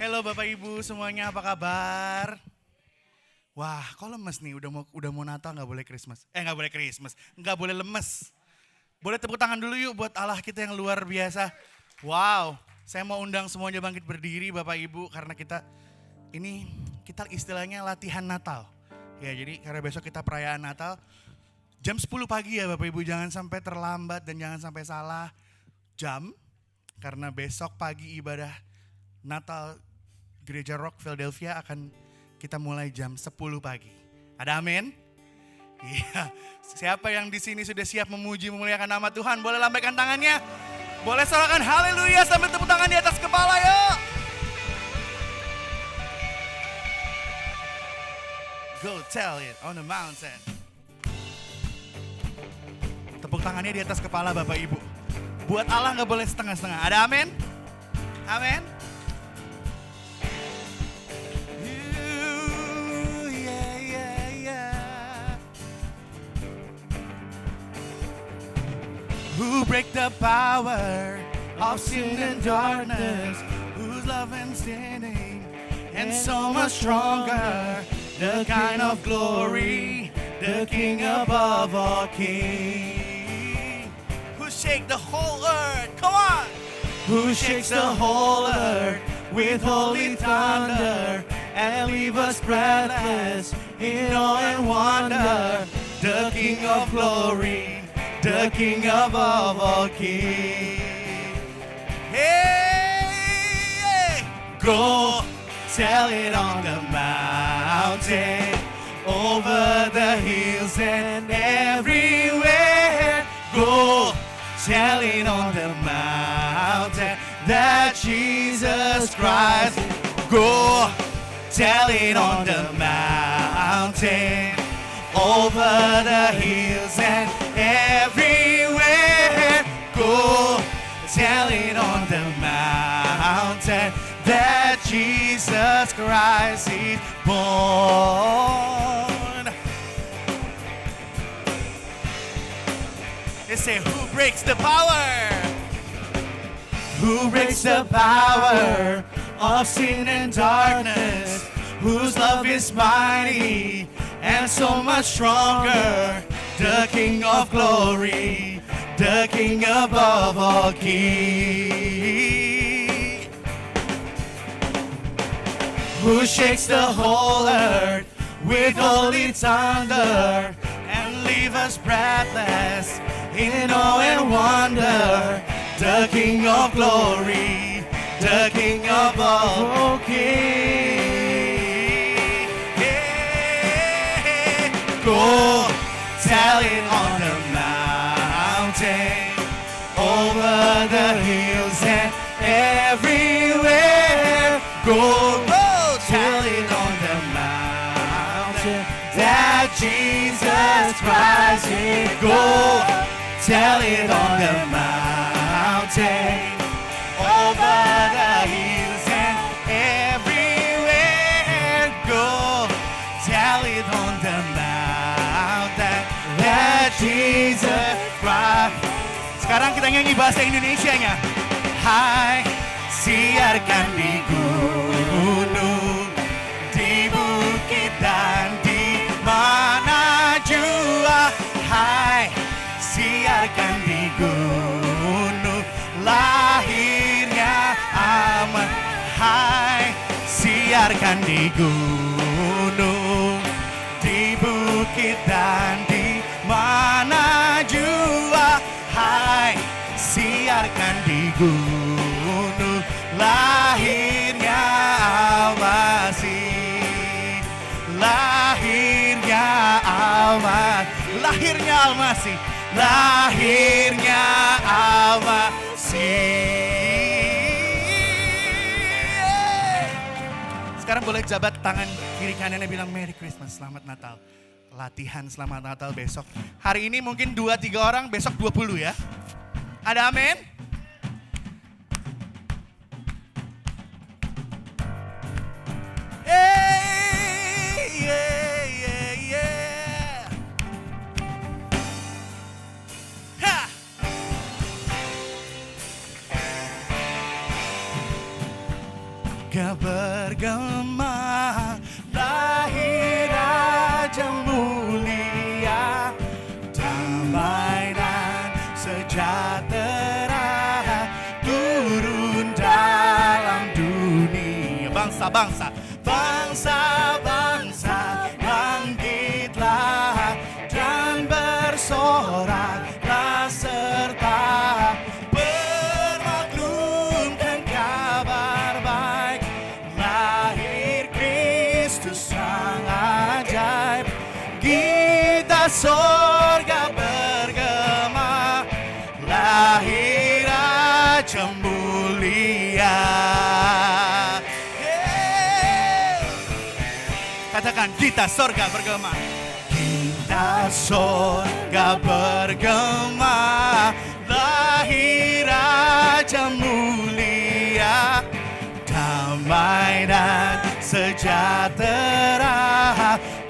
Halo Bapak Ibu semuanya, apa kabar? Wah, kok lemes nih? Udah mau Natal, nggak boleh Christmas. Nggak boleh Christmas, nggak boleh lemes. Boleh tepuk tangan dulu yuk buat Allah kita yang luar biasa. Wow, saya mau undang semuanya bangkit berdiri Bapak Ibu karena kita istilahnya latihan Natal. Ya, jadi karena besok kita perayaan Natal. Jam 10 pagi ya Bapak Ibu, jangan sampai terlambat dan jangan sampai salah jam. Karena besok pagi ibadah Natal Gereja Rock Philadelphia akan kita mulai jam 10 pagi. Ada amin? Iya. Siapa yang di sini sudah siap memuji memuliakan nama Tuhan? Boleh lambaikan tangannya? Boleh sorakan haleluya sambil tepuk tangan di atas kepala yuk. Go tell it on the mountain. Tepuk tangannya di atas kepala Bapak Ibu. Buat Allah gak boleh setengah-setengah. Ada amin? Amin? Who break the power of sin and darkness, whose love and standing and so much stronger, the kind of glory, the King above all kings, who shake the whole earth, come on, who shakes the whole earth with holy thunder and leave us breathless in awe and wonder, the King of glory, the King above all kings. Hey, go tell it on the mountain, over the hills and everywhere. Go tell it on the mountain that Jesus Christ. Go tell it on the mountain, over the hills and everywhere. Go tell it on the mountain that Jesus Christ is born. They say, who breaks the power? Who breaks the power of sin and darkness? Whose love is mighty and so much stronger, the King of glory, the King above all kings, who shakes the whole earth with holy thunder and leave us breathless in awe and wonder, the King of glory, the King above all kings. Go tell it on the mountain, over the hills and everywhere. Go tell it on the mountain that Jesus Christ is. Go tell it on the mountain, over the hills and everywhere. Go tell it on the mountain that Jesus Christ. Sekarang kita nyanyi bahasa Indonesianya. Hai, siarkan di gunung, di bukit dan di mana jua. Hai, siarkan di gunung, lahirnya aman. Hai, siarkan di gunung, di bukit dan di mana jua. Hai, siarkan di gunung, lahirnya Al-Masih, lahirnya Al-Masih, lahirnya Al-Masih, lahirnya Al-Masih. Sekarang boleh jabat tangan kiri kanannya bilang Merry Christmas, Selamat Natal. Latihan Selamat Natal besok. Hari ini mungkin 2-3 orang, besok 20 ya. Ada amin? surga bergema, lahir Raja mulia, damai dan sejahtera turun dalam dunia. Bangsa-bangsa, bangsa-bangsa, bangkitlah dan bersoraklah serta bermaklumkan kabar baik, lahir Kristus sang ajaib. Kita surga bergema, lahir Raja mulia. Katakan, kita surga bergema. Kita surga bergema, lahir Raja mulia, damai dan sejahtera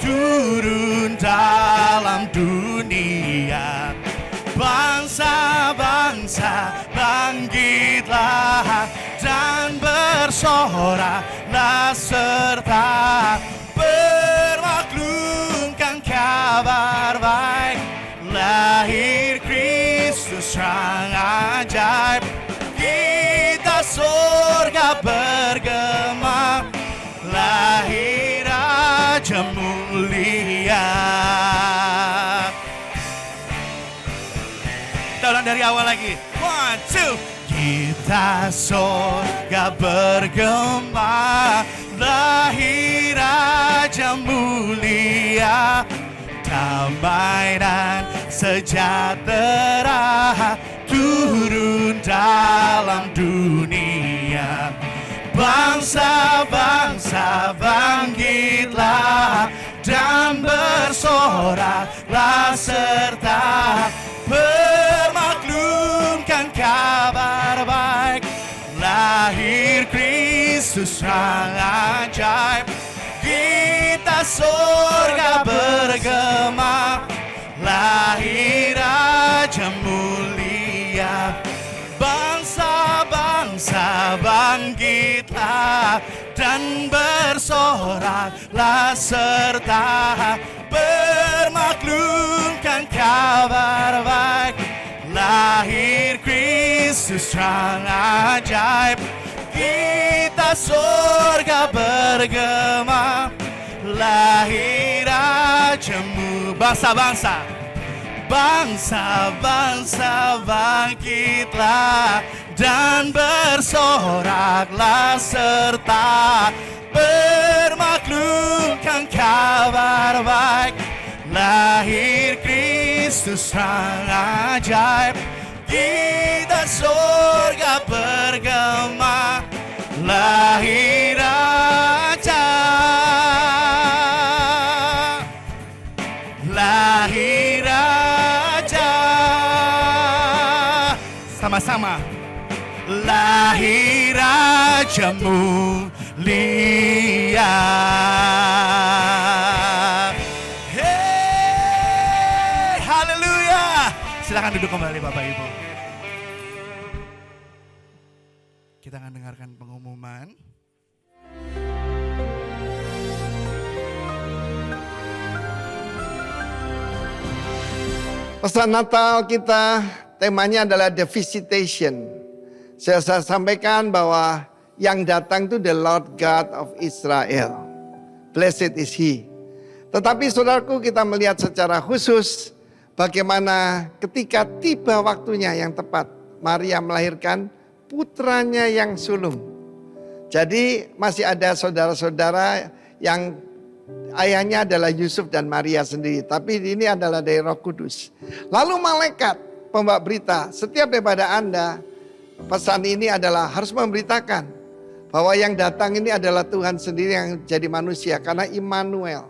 turun dalam dunia. Bangsa-bangsa bangkitlah dan bersoraklah serta bermaklumkan kabar baik, lahir Kristus sang ajaib. Kita surga bergema, lahir Raja mulia. Kita ulang dari awal lagi. 1, 2. Kita surga bergema, lahir Raja mulia, damai dan sejahtera turun dalam dunia. Bangsa-bangsa bangkitlah dan bersoraklah serta bermaklumkan kabar baik, lahir Kristus sang ajaib. Kita surga bergema, lahir Raja mulia. Bangsa-bangsa bangkitlah dan bersoraklah serta bermaklumkan kabar baik, lahir Kristus sang ajaib. Kita surga bergema, lahir Rajamu. Bangsa-bangsa, bangsa-bangsa bangkitlah dan bersoraklah serta bermaklumkan kabar baik, lahir Kristus sang ajaib. Kita surga bergema, lahir Raja, lahir Raja. Sama-sama. Lahir Raja mulia. Hey, haleluya. Silakan duduk kembali Bapak Ibu. Kita akan dengarkan pengumuman. Pesan Natal kita temanya adalah The Visitation. Saya sampaikan bahwa yang datang itu the Lord God of Israel. Blessed is He. Tetapi saudaraku, kita melihat secara khusus bagaimana ketika tiba waktunya yang tepat, Maria melahirkan putranya yang sulung. Jadi masih ada saudara-saudara yang ayahnya adalah Yusuf dan Maria sendiri. Tapi ini adalah dari Roh Kudus. Lalu malaikat pembawa berita, setiap daripada Anda, pesan ini adalah harus memberitakan bahwa yang datang ini adalah Tuhan sendiri yang jadi manusia. Karena Immanuel,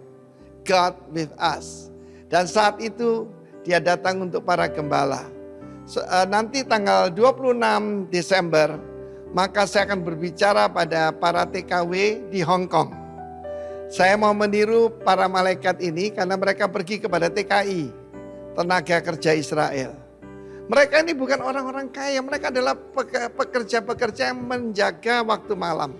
God with us. Dan saat itu dia datang untuk para gembala. Nanti tanggal 26 Desember, maka saya akan berbicara pada para TKW di Hong Kong. Saya mau meniru para malaikat ini karena mereka pergi kepada TKI, tenaga kerja Israel. Mereka ini bukan orang-orang kaya, mereka adalah pekerja-pekerja yang menjaga waktu malam.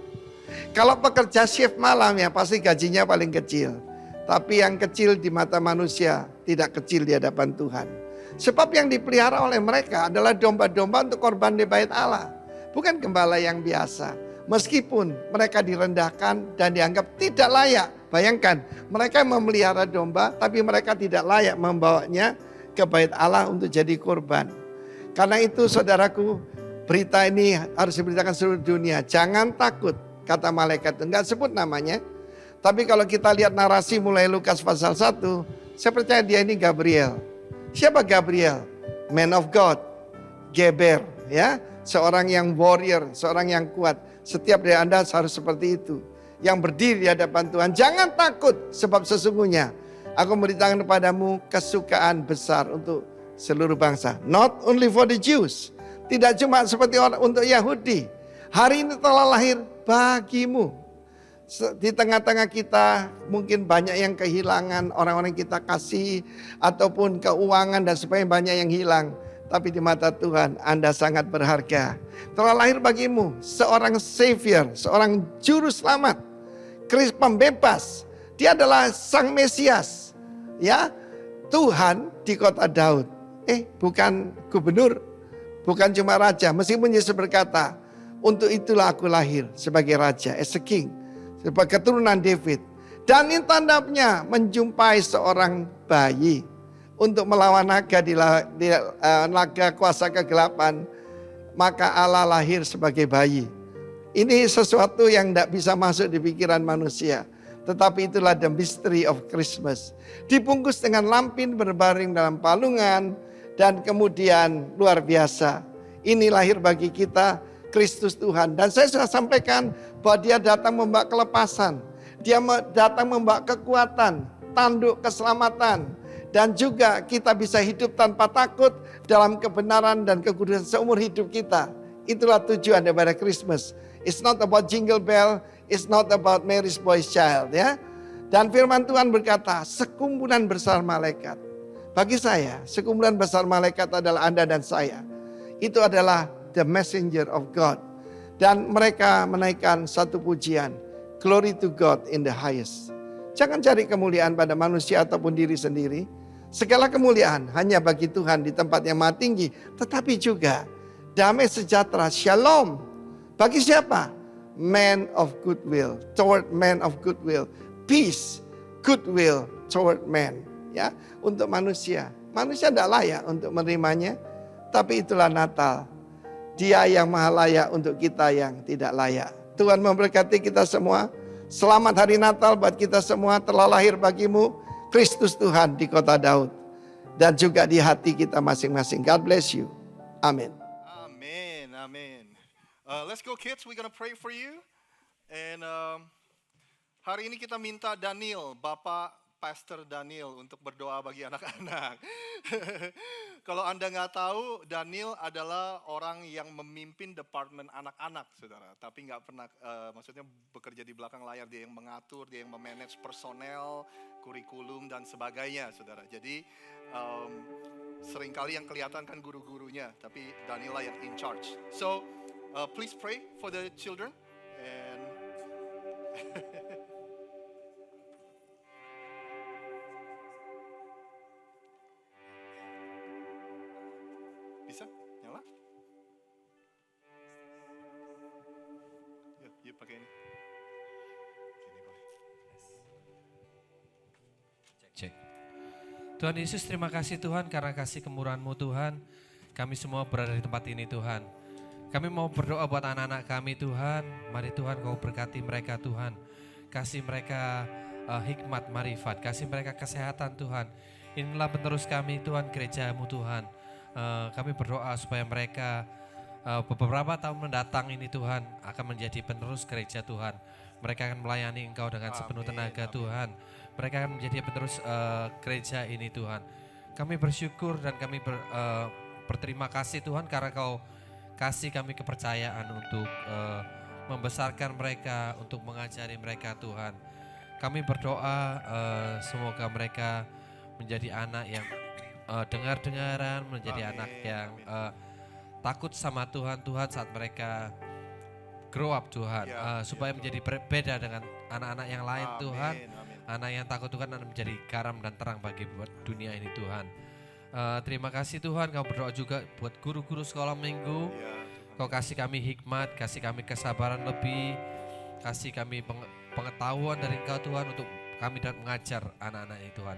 Kalau pekerja shift malam ya pasti gajinya paling kecil. Tapi yang kecil di mata manusia tidak kecil di hadapan Tuhan. Sebab yang dipelihara oleh mereka adalah domba-domba untuk korban di bait Allah. Bukan gembala yang biasa. Meskipun mereka direndahkan dan dianggap tidak layak. Bayangkan mereka memelihara domba tapi mereka tidak layak membawanya ke bait Allah untuk jadi korban. Karena itu saudaraku, berita ini harus diberitakan seluruh dunia. Jangan takut, kata malaikat. Enggak sebut namanya. Tapi kalau kita lihat narasi mulai Lukas pasal 1, saya percaya dia ini Gabriel. Siapa Gabriel? Man of God. Geber, ya. Seorang yang warrior, seorang yang kuat. Setiap dari Anda harus seperti itu. Yang berdiri di hadapan Tuhan. Jangan takut, sebab sesungguhnya aku memberitakan kepadamu kesukaan besar untuk seluruh bangsa. Not only for the Jews. Tidak cuma seperti untuk Yahudi. Hari ini telah lahir bagimu. Di tengah-tengah kita mungkin banyak yang kehilangan orang-orang yang kita kasih. Ataupun keuangan dan sebagainya banyak yang hilang. Tapi di mata Tuhan Anda sangat berharga. Telah lahir bagimu seorang Savior, seorang Juru Selamat. Kristus pembebas. Dia adalah Sang Mesias. Ya, Tuhan di kota Daud. Bukan gubernur, bukan cuma raja. Meskipun Yesus berkata, untuk itulah aku lahir sebagai raja, as a king, sebagai keturunan David. Dan ini tandanya menjumpai seorang bayi untuk melawan naga di naga kuasa kegelapan. Maka Allah lahir sebagai bayi. Ini sesuatu yang tidak bisa masuk di pikiran manusia. Tetapi itulah the mystery of Christmas. Dibungkus dengan lampin berbaring dalam palungan. Dan kemudian luar biasa. Ini lahir bagi kita Kristus Tuhan. Dan saya sudah sampaikan bahwa dia datang membawa kelepasan. Dia datang membawa kekuatan, tanduk keselamatan. Dan juga kita bisa hidup tanpa takut dalam kebenaran dan kekudusan seumur hidup kita. Itulah tujuan daripada Christmas. It's not about jingle bell, it's not about Mary's boy's child, ya. Dan firman Tuhan berkata, sekumpulan besar malaikat. Bagi saya, sekumpulan besar malaikat adalah Anda dan saya. Itu adalah the messenger of God. Dan mereka menaikkan satu pujian. Glory to God in the highest. Jangan cari kemuliaan pada manusia ataupun diri sendiri. Segala kemuliaan hanya bagi Tuhan di tempat yang maha tinggi. Tetapi juga damai sejahtera, shalom. Bagi siapa? Man of goodwill, toward man of goodwill. Peace, goodwill toward man. Ya, untuk manusia. Manusia tidak layak untuk menerimanya. Tapi itulah Natal. Dia yang maha layak untuk kita yang tidak layak. Tuhan memberkati kita semua. Selamat hari Natal buat kita semua. Telah lahir bagimu Kristus Tuhan di kota Daud. Dan juga di hati kita masing-masing. God bless you. Amin. Amen, amen. Let's go kids, we're gonna pray for you. And hari ini kita minta Daniel, Bapak Pastor Daniel untuk berdoa bagi anak-anak. Kalau Anda nggak tahu, Daniel adalah orang yang memimpin departemen anak-anak, saudara. Tapi nggak pernah, maksudnya bekerja di belakang layar. Dia yang mengatur, dia yang memanage personel, kurikulum dan sebagainya, saudara. Jadi seringkali yang kelihatan kan guru-gurunya, tapi Daniel lah yang in charge. So please pray for the children. And bisa? Nyala? Yuk pakai ini. Ini boleh. Cek. Tuhan Yesus, terima kasih Tuhan karena kasih kemurahan-Mu Tuhan. Kami semua berada di tempat ini Tuhan. Kami mau berdoa buat anak-anak kami Tuhan. Mari Tuhan Kau berkati mereka Tuhan. Kasih mereka hikmat, marifat. Kasih mereka kesehatan Tuhan. Inilah penerus kami Tuhan, gereja-Mu Tuhan. Kami berdoa supaya mereka beberapa tahun mendatang ini Tuhan akan menjadi penerus gereja Tuhan. Mereka akan melayani Engkau dengan sepenuh tenaga Tuhan. Mereka akan menjadi penerus gereja ini Tuhan. Kami bersyukur dan kami berterima kasih Tuhan karena Kau kasih kami kepercayaan untuk membesarkan mereka, untuk mengajari mereka Tuhan. Kami berdoa semoga mereka menjadi anak yang dengar-dengaran, menjadi anak yang takut sama Tuhan saat mereka grow up Tuhan, Ya, supaya menjadi berbeda dengan anak-anak yang lain Amin, Tuhan. amin. Anak yang takut Tuhan dan menjadi garam dan terang bagi buat dunia ini Tuhan. Terima kasih Tuhan, kau berdoa juga buat guru-guru sekolah minggu. Ya, Kau kasih kami hikmat, kasih kami kesabaran lebih, kasih kami pengetahuan dari Engkau Tuhan untuk kami dapat mengajar anak-anak ini Tuhan.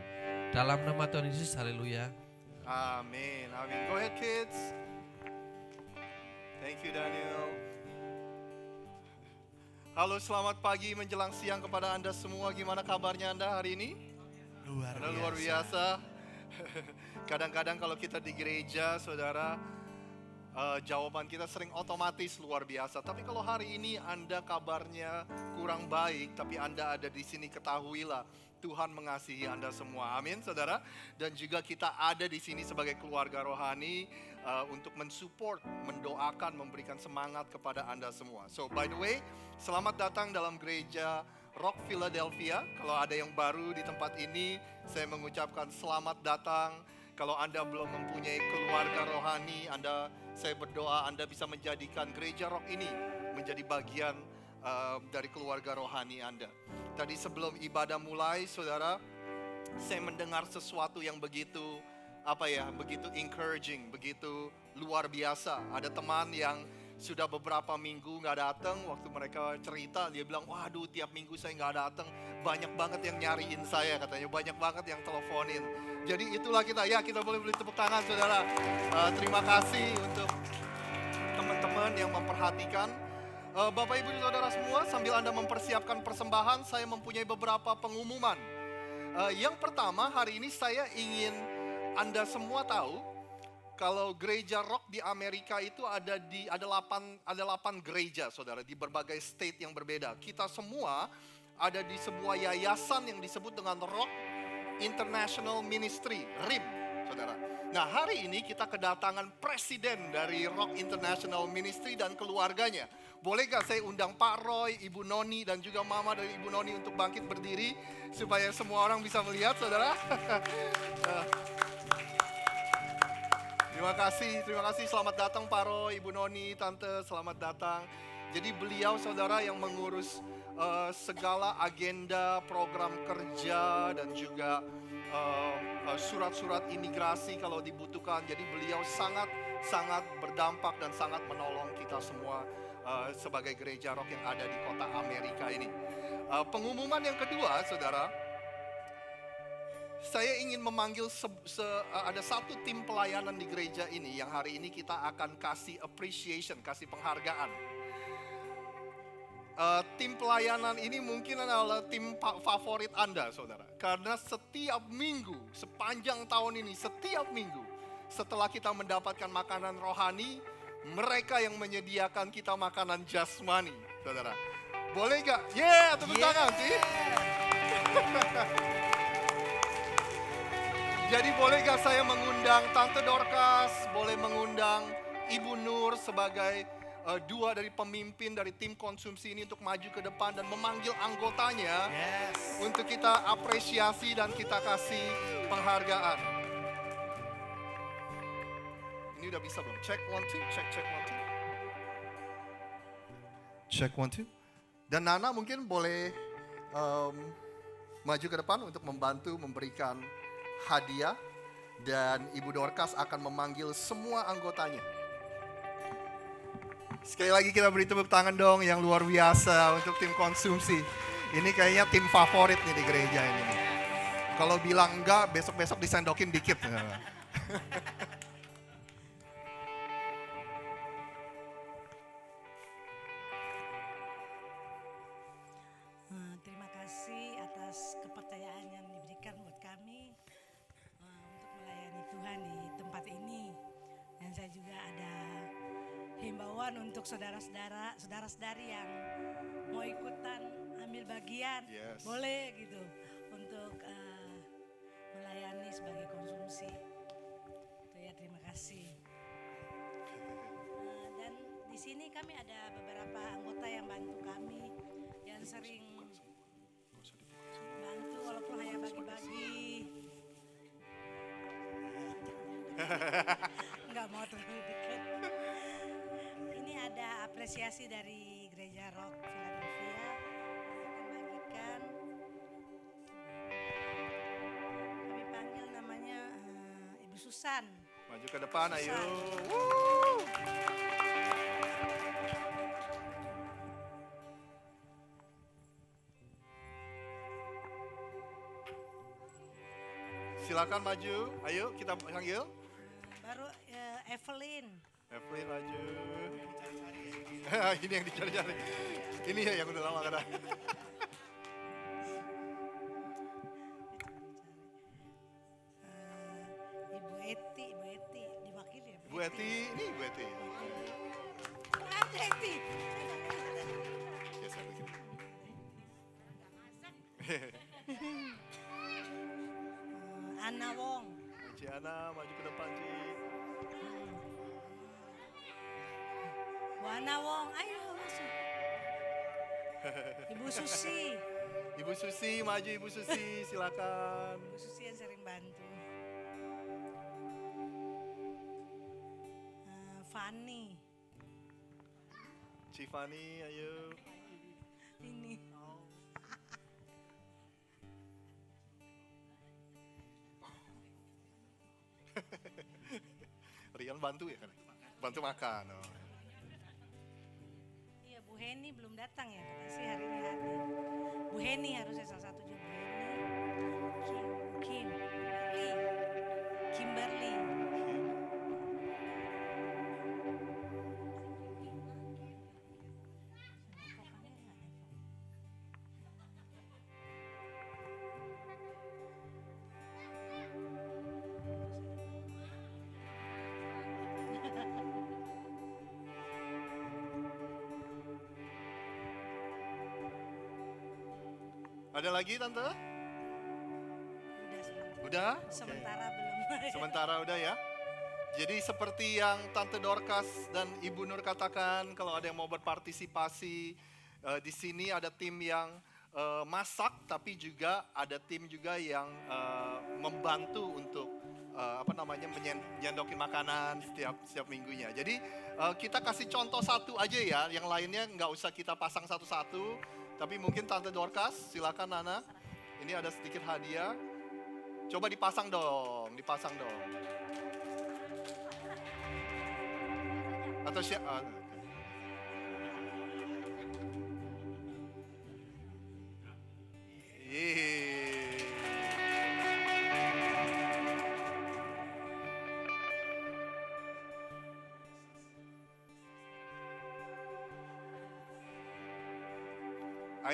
Dalam nama Tuhan Yesus, haleluya. amin, amin. Go ahead kids. Thank you Daniel. Halo, selamat pagi menjelang siang kepada Anda semua. Gimana kabarnya Anda hari ini? Luar biasa. Kadang-kadang kalau kita di gereja, saudara, jawaban kita sering otomatis luar biasa. Tapi kalau hari ini Anda kabarnya kurang baik, tapi Anda ada di sini, ketahuilah Tuhan mengasihi Anda semua. Amin, saudara. Dan juga kita ada di sini sebagai keluarga rohani untuk mensupport, mendoakan, memberikan semangat kepada Anda semua. So, by the way, selamat datang dalam gereja Rock Philadelphia. Kalau ada yang baru di tempat ini, saya mengucapkan selamat datang. Kalau Anda belum mempunyai keluarga rohani, saya berdoa Anda bisa menjadikan gereja Rock ini menjadi bagian dari keluarga rohani Anda. Tadi sebelum ibadah mulai, saudara, saya mendengar sesuatu yang begitu encouraging, begitu luar biasa. Ada teman yang sudah beberapa minggu nggak datang. Waktu mereka cerita, dia bilang, waduh tiap minggu saya nggak datang, banyak banget yang nyariin saya katanya, banyak banget yang teleponin. Jadi itulah kita boleh beri tepuk tangan saudara. Terima kasih untuk teman-teman yang memperhatikan. Bapak Ibu dan Saudara semua, sambil Anda mempersiapkan persembahan, saya mempunyai beberapa pengumuman. Yang pertama, hari ini saya ingin Anda semua tahu kalau gereja Rock di Amerika itu ada 8 gereja, saudara, di berbagai state yang berbeda. Kita semua ada di sebuah yayasan yang disebut dengan Rock International Ministry, RIM, saudara. Nah, hari ini kita kedatangan presiden dari Rock International Ministry dan keluarganya. Boleh gak saya undang Pak Roy, Ibu Noni, dan juga Mama dari Ibu Noni untuk bangkit berdiri supaya semua orang bisa melihat, saudara. Terima kasih. Selamat datang Pak Roy, Ibu Noni, Tante, selamat datang. Jadi beliau, saudara, yang mengurus segala agenda, program kerja, dan juga surat-surat imigrasi kalau dibutuhkan. Jadi beliau sangat berdampak dan sangat menolong kita semua sebagai gereja Rock yang ada di kota Amerika ini. Pengumuman yang kedua, saudara, saya ingin memanggil ada satu tim pelayanan di gereja ini yang hari ini kita akan kasih appreciation, kasih penghargaan. Tim pelayanan ini mungkin adalah tim favorit Anda, saudara. Karena setiap minggu, sepanjang tahun ini, setiap minggu setelah kita mendapatkan makanan rohani, mereka yang menyediakan kita makanan jasmani, saudara. Boleh gak? Tepuk tangan sih. Jadi boleh gak saya mengundang Tante Dorcas, boleh mengundang Ibu Nur sebagai dua dari pemimpin dari tim konsumsi ini untuk maju ke depan dan memanggil anggotanya untuk kita apresiasi dan kita kasih penghargaan. Ini udah bisa belum? Check 1 2, check 1 2. Check 1 2. Dan Nana mungkin boleh maju ke depan untuk membantu memberikan hadiah, dan Ibu Dorcas akan memanggil semua anggotanya. Sekali lagi kita beri tepuk tangan dong yang luar biasa untuk tim konsumsi. Ini kayaknya tim favorit nih di gereja ini. Kalau bilang enggak, besok-besok disendokin dikit. Terima kasih atas kepercayaan yang diberikan buat kami untuk melayani Tuhan di tempat ini. Dan saya juga ada himbauan untuk saudara-saudari yang mau ikutan ambil bagian, boleh gitu untuk melayani sebagai konsumsi. Itu ya, terima kasih. Dan di sini kami ada beberapa anggota yang bantu kami, yang sering bantu walaupun hanya bagi-bagi. Enggak mau terlalu dekat. Ini ada apresiasi dari gereja Susan. Maju ke depan, ayo. Susan. Woo. Silakan maju, ayo kita panggil. Baru Evelyn. Evelyn maju. Ini yang dicari-cari. Ini ya yang udah lama kata. Ibu Eti diwakili ya. Bu Eti, ini Bu Eti. Oh, ada Eti. Ya, saya bikin. Ana Wong. Ci Ana, maju ke depan, Ci. Bu Ana Wong, ayo masuk. Ibu Susi. Ibu Susi, maju Ibu Susi, silakan. Ibu Susi yang sering bantu. Fanny. Ci Fani, ayo. Ini. Rian bantu ya kan? Bantu makan. Oh. Iya, Bu Heni belum datang ya, katanya sih hari ini hadir. Bu Heni harusnya salah satu juga. Bu Heni. Kimberly. Ada lagi Tante? Udah sebentar. Udah? Sementara belum. Sementara udah ya. Jadi seperti yang Tante Dorcas dan Ibu Nur katakan, kalau ada yang mau berpartisipasi di sini ada tim yang masak, tapi juga ada tim juga yang membantu untuk nyendokin makanan setiap minggunya. Jadi kita kasih contoh satu aja ya, yang lainnya nggak usah kita pasang satu-satu. Tapi mungkin Tante Dorcas, silakan Nana. Ini ada sedikit hadiah. Coba dipasang dong, Atau siapa?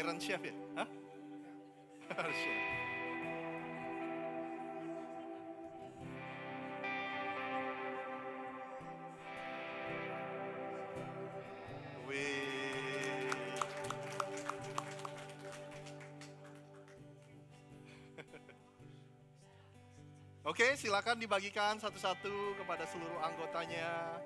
Iron Chef ya? Hah? Iron Chef. Wih. Oke, silakan dibagikan satu-satu kepada seluruh anggotanya.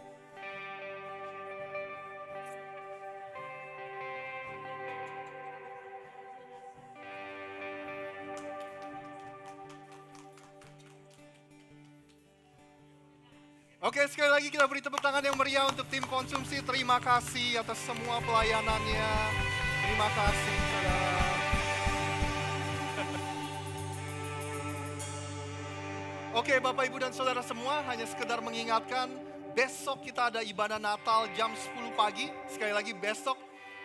Oke, sekali lagi kita beri tepuk tangan yang meriah untuk tim konsumsi. Terima kasih atas semua pelayanannya. Terima kasih, saudara. Oke, Bapak, Ibu, dan saudara semua, hanya sekedar mengingatkan, besok kita ada ibadah Natal jam 10 pagi. Sekali lagi, besok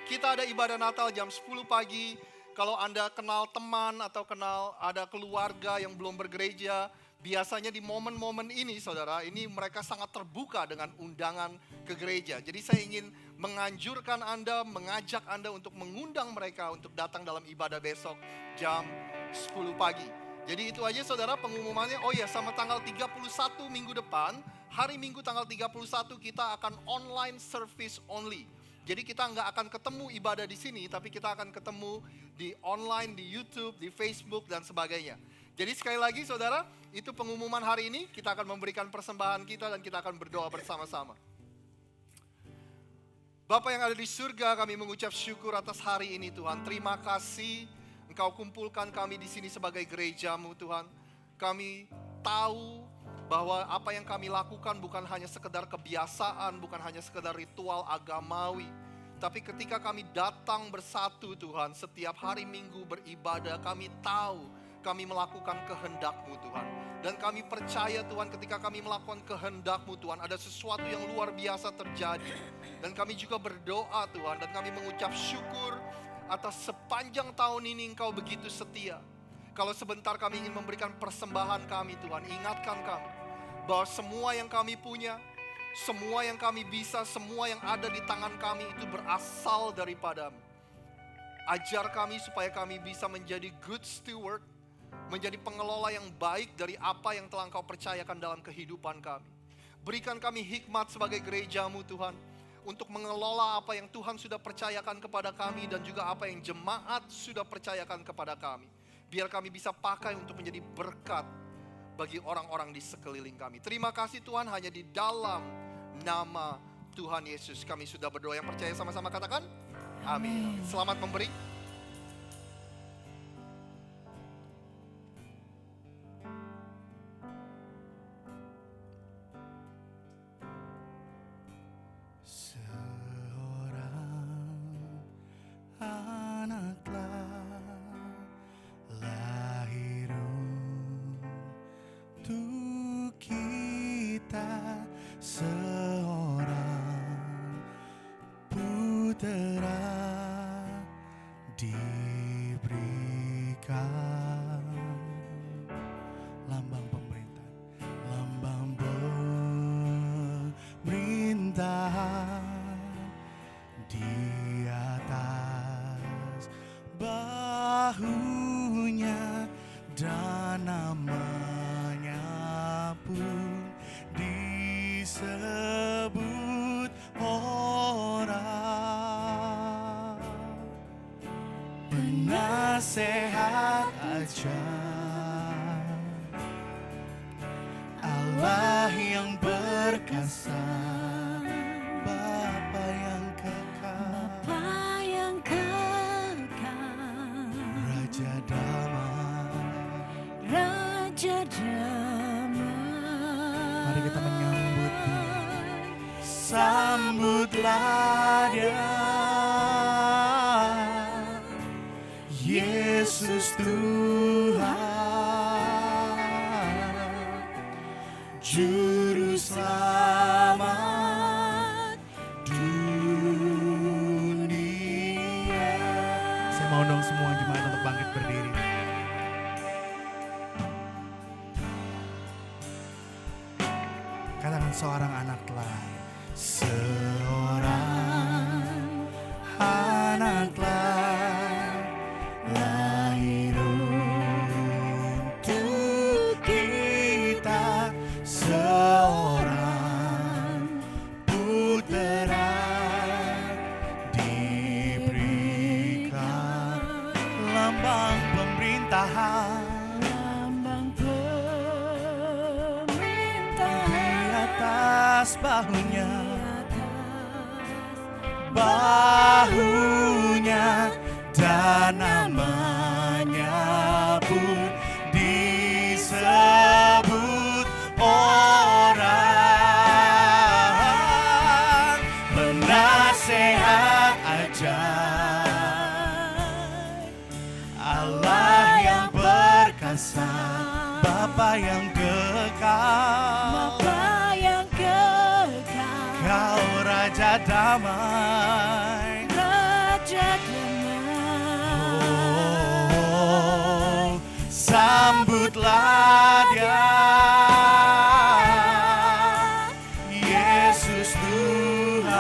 kita ada ibadah Natal jam 10 pagi. Kalau Anda kenal teman atau kenal ada keluarga yang belum bergereja, biasanya di momen-momen ini, saudara, ini mereka sangat terbuka dengan undangan ke gereja. Jadi saya ingin menganjurkan Anda, mengajak Anda untuk mengundang mereka untuk datang dalam ibadah besok jam 10 pagi. Jadi itu aja saudara pengumumannya. Oh ya, sama tanggal 31 minggu depan, hari Minggu tanggal 31 kita akan online service only. Jadi kita nggak akan ketemu ibadah di sini, tapi kita akan ketemu di online, di YouTube, di Facebook, dan sebagainya. Jadi sekali lagi saudara, itu pengumuman hari ini, kita akan memberikan persembahan kita dan kita akan berdoa bersama-sama. Bapa yang ada di surga, kami mengucap syukur atas hari ini Tuhan. Terima kasih Engkau kumpulkan kami di sini sebagai gerejamu Tuhan. Kami tahu bahwa apa yang kami lakukan bukan hanya sekedar kebiasaan, bukan hanya sekedar ritual agamawi. Tapi ketika kami datang bersatu Tuhan, setiap hari Minggu beribadah, kami tahu kami melakukan kehendak-Mu Tuhan. Dan kami percaya Tuhan ketika kami melakukan kehendak-Mu Tuhan, ada sesuatu yang luar biasa terjadi. Dan kami juga berdoa Tuhan, dan kami mengucap syukur atas sepanjang tahun ini Engkau begitu setia. Kalau sebentar kami ingin memberikan persembahan kami Tuhan, ingatkan kami bahwa semua yang kami punya, semua yang kami bisa, semua yang ada di tangan kami itu berasal daripada-Mu. Ajar kami supaya kami bisa menjadi good steward, menjadi pengelola yang baik dari apa yang telah Engkau percayakan dalam kehidupan kami. Berikan kami hikmat sebagai gereja-Mu Tuhan, untuk mengelola apa yang Tuhan sudah percayakan kepada kami dan juga apa yang jemaat sudah percayakan kepada kami. Biar kami bisa pakai untuk menjadi berkat bagi orang-orang di sekeliling kami. Terima kasih Tuhan, hanya di dalam nama Tuhan Yesus kami sudah berdoa. Yang percaya sama-sama katakan amin. Selamat memberi. Sehat aja, Allah yang perkasa, Bapa yang kekal, Raja damai. Mari kita menyambut Dia. Sambutlah Dia, Yesus Tuhan, Juru Selamat dunia. Saya mau dong semua jemaat untuk bangkit berdiri. Katakan seorang anak telah, seorang anak telah lahir untuk kita, seorang putera diberikan lambang pemerintahan, di atas bahunya, dan namanya pun disebut orang penasehat ajaib, Allah yang perkasa, Bapa yang kekal, Kau Raja damai, oh, sambutlah Dia, Yesus Tuhan,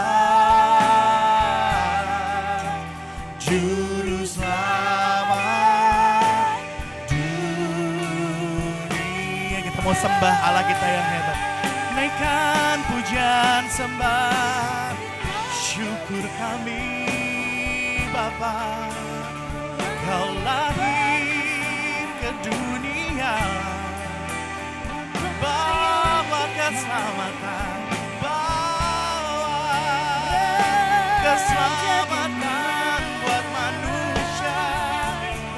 Juru Selamat dunia. Kita mau sembah Allah kita yang hebat. Naikkan pujian sembah, syukur kami Bapa, Kau lahir ke dunia, bawa keselamatan, bawa keselamatan buat manusia.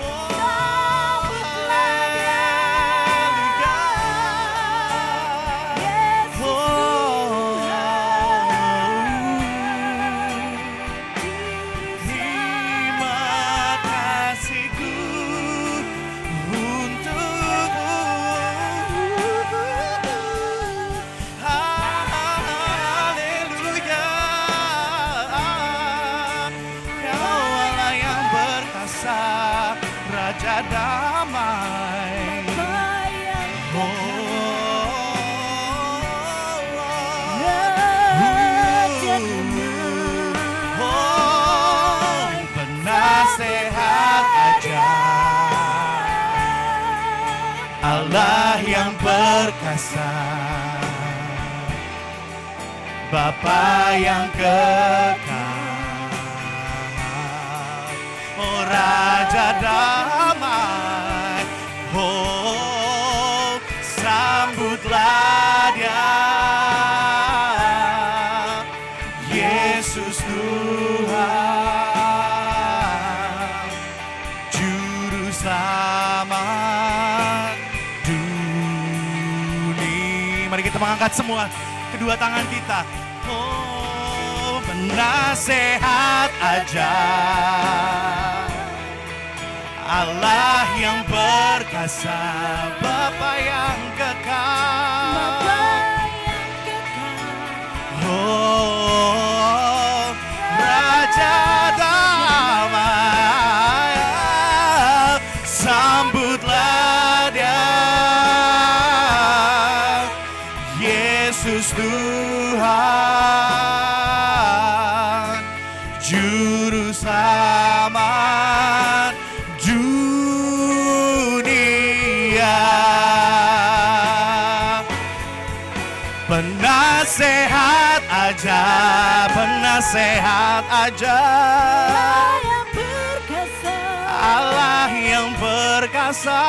Oh, haleluya. Terima kasihku damai. Bapa yang Raja damai. Penasehat ajaib, Allah yang perkasa, Bapa yang kekal, oh Raja damai, oh sambutlah Dia, Yesus Tuhan, Juru Selamat dunia. Mari kita mengangkat semua kedua tangan kita. Oh, penasehat ajaib, Allah yang perkasa, Bapa yang kekal. Bapa yang kekal. Oh, Raja damai, sambutlah Dia, Yesus Tuhan, Juru Selamat dunia. Penasehat ajaib, penasehat ajaib, yang perkasa. Allah yang perkasa.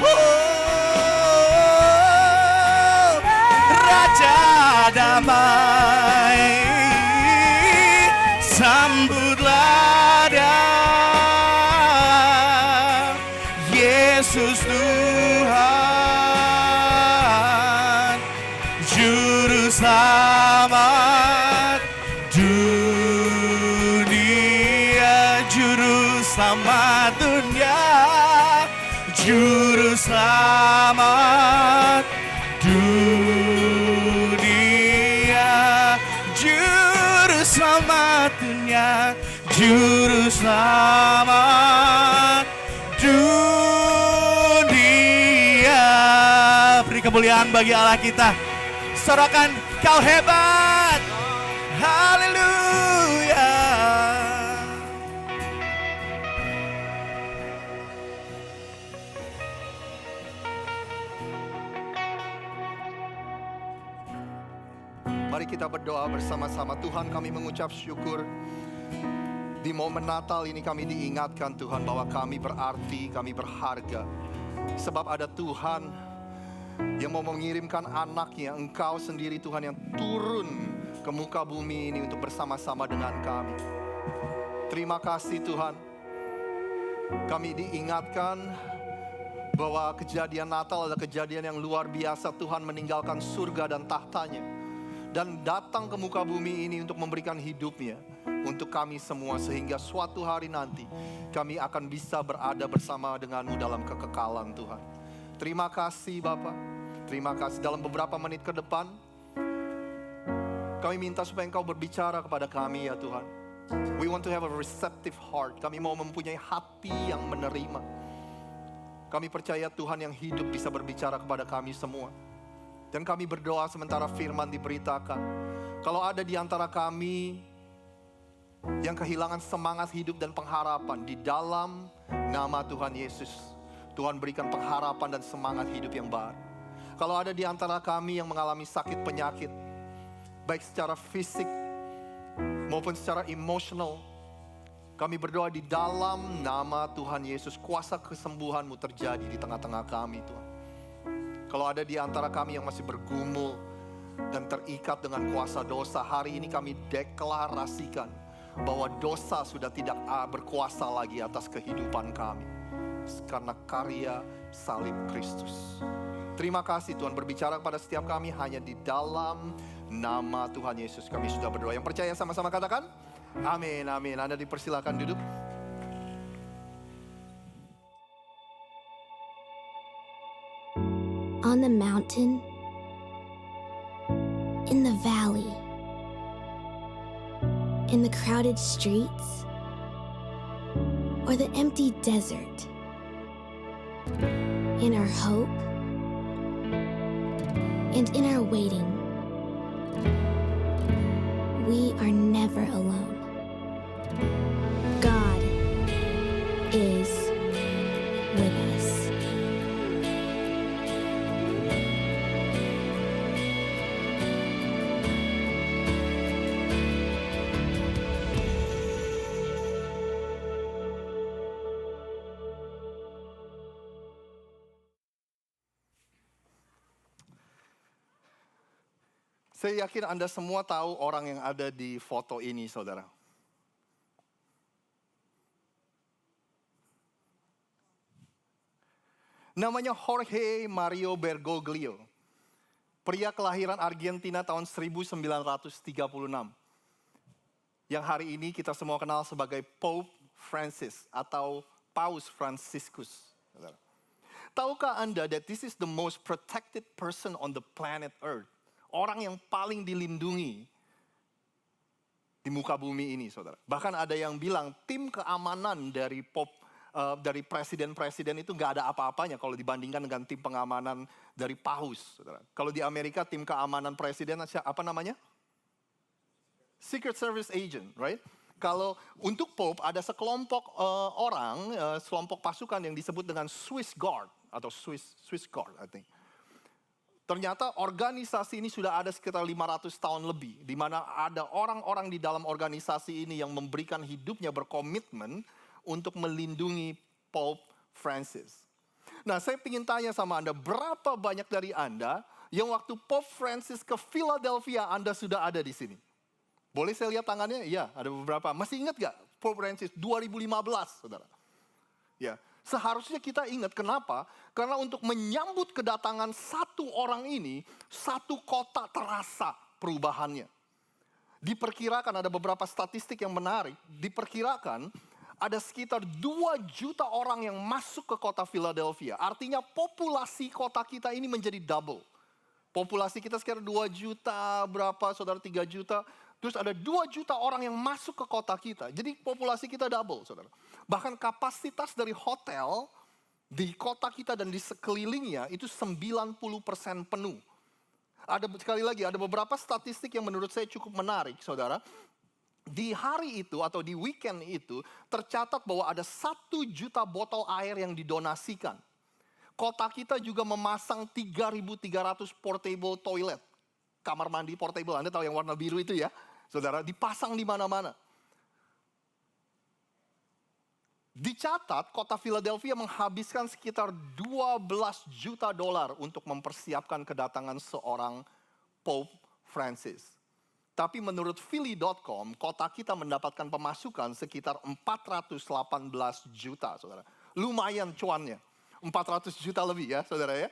Oh, Raja damai, sambutlah Dia, Yesus Tuhan, Juru Selamat dunia, Juru Selamat dunia, Juru Selamat dunia, Juru Selamat dunia, Juru Selamat dunia. Beri kemuliaan bagi Allah kita. Sorakan, Kau hebat. Haleluya. Mari kita berdoa bersama-sama. Tuhan, kami mengucap syukur. Di momen Natal ini kami diingatkan Tuhan bahwa kami berarti, kami berharga. Sebab ada Tuhan yang mau mengirimkan anaknya, Engkau sendiri Tuhan yang turun ke muka bumi ini untuk bersama-sama dengan kami. Terima kasih Tuhan. Kami diingatkan bahwa kejadian Natal adalah kejadian yang luar biasa. Tuhan meninggalkan surga dan tahtanya dan datang ke muka bumi ini untuk memberikan hidupnya untuk kami semua, sehingga suatu hari nanti kami akan bisa berada bersama denganmu dalam kekekalan Tuhan. Terima kasih Bapa. Terima kasih. Dalam beberapa menit ke depan kami minta supaya Engkau berbicara kepada kami ya Tuhan. We want to have a receptive heart. Kami mau mempunyai hati yang menerima. Kami percaya Tuhan yang hidup bisa berbicara kepada kami semua. Dan kami berdoa sementara firman diberitakan. Kalau ada di antara kami yang kehilangan semangat hidup dan pengharapan, di dalam nama Tuhan Yesus, Tuhan berikan pengharapan dan semangat hidup yang baru. Kalau ada di antara kami yang mengalami sakit penyakit, baik secara fisik maupun secara emosional, kami berdoa di dalam nama Tuhan Yesus, kuasa kesembuhan-Mu terjadi di tengah-tengah kami Tuhan. Kalau ada di antara kami yang masih bergumul dan terikat dengan kuasa dosa, hari ini kami deklarasikan bahwa dosa sudah tidak berkuasa lagi atas kehidupan kami, karena karya salib Kristus. Terima kasih Tuhan, berbicara kepada setiap kami hanya di dalam nama Tuhan Yesus kami sudah berdoa. Yang percaya sama-sama katakan amin, amin. Anda dipersilakan duduk. On the mountain, in the valley, in the crowded streets, or the empty desert. In our hope and in our waiting, we are never alone. God is with us. Saya yakin Anda semua tahu orang yang ada di foto ini, saudara. Namanya Jorge Mario Bergoglio. Pria kelahiran Argentina tahun 1936. Yang hari ini kita semua kenal sebagai Pope Francis atau Paus Franciscus. Saudara. Tahukah Anda that this is the most protected person on the planet Earth? Orang yang paling dilindungi di muka bumi ini, saudara. Bahkan ada yang bilang tim keamanan dari dari presiden-presiden itu nggak ada apa-apanya kalau dibandingkan dengan tim pengamanan dari paus, saudara. Kalau di Amerika tim keamanan presiden apa namanya? Secret Service Agent, right? Kalau untuk Pope ada sekelompok orang, sekelompok pasukan yang disebut dengan Swiss Guard atau Swiss Guard, I think. Ternyata organisasi ini sudah ada sekitar 500 tahun lebih, di mana ada orang-orang di dalam organisasi ini yang memberikan hidupnya berkomitmen untuk melindungi Pope Francis. Nah, saya ingin tanya sama Anda, berapa banyak dari Anda yang waktu Pope Francis ke Philadelphia Anda sudah ada di sini? Boleh saya lihat tangannya? Iya, ada beberapa. Masih ingat gak Pope Francis 2015, saudara? Ya. Seharusnya kita ingat kenapa? Karena untuk menyambut kedatangan satu orang ini, satu kota terasa perubahannya. Diperkirakan ada beberapa statistik yang menarik. Diperkirakan ada sekitar 2 juta orang yang masuk ke kota Philadelphia. Artinya populasi kota kita ini menjadi double. Populasi kita sekitar 2 juta, berapa saudara 3 juta. Terus ada 2 juta orang yang masuk ke kota kita. Jadi populasi kita double, saudara. Bahkan kapasitas dari hotel di kota kita dan di sekelilingnya itu 90% penuh. Sekali lagi, ada beberapa statistik yang menurut saya cukup menarik, saudara. Di hari itu atau di weekend itu tercatat bahwa ada 1 juta botol air yang didonasikan. Kota kita juga memasang 3.300 portable toilet. Kamar mandi portable, Anda tahu yang warna biru itu ya, saudara, dipasang di mana-mana. Dicatat kota Philadelphia menghabiskan sekitar 12 juta dolar untuk mempersiapkan kedatangan seorang Pope Francis. Tapi menurut Philly.com, kota kita mendapatkan pemasukan sekitar 418 juta, saudara. Lumayan cuannya, 400 juta lebih ya, saudara ya.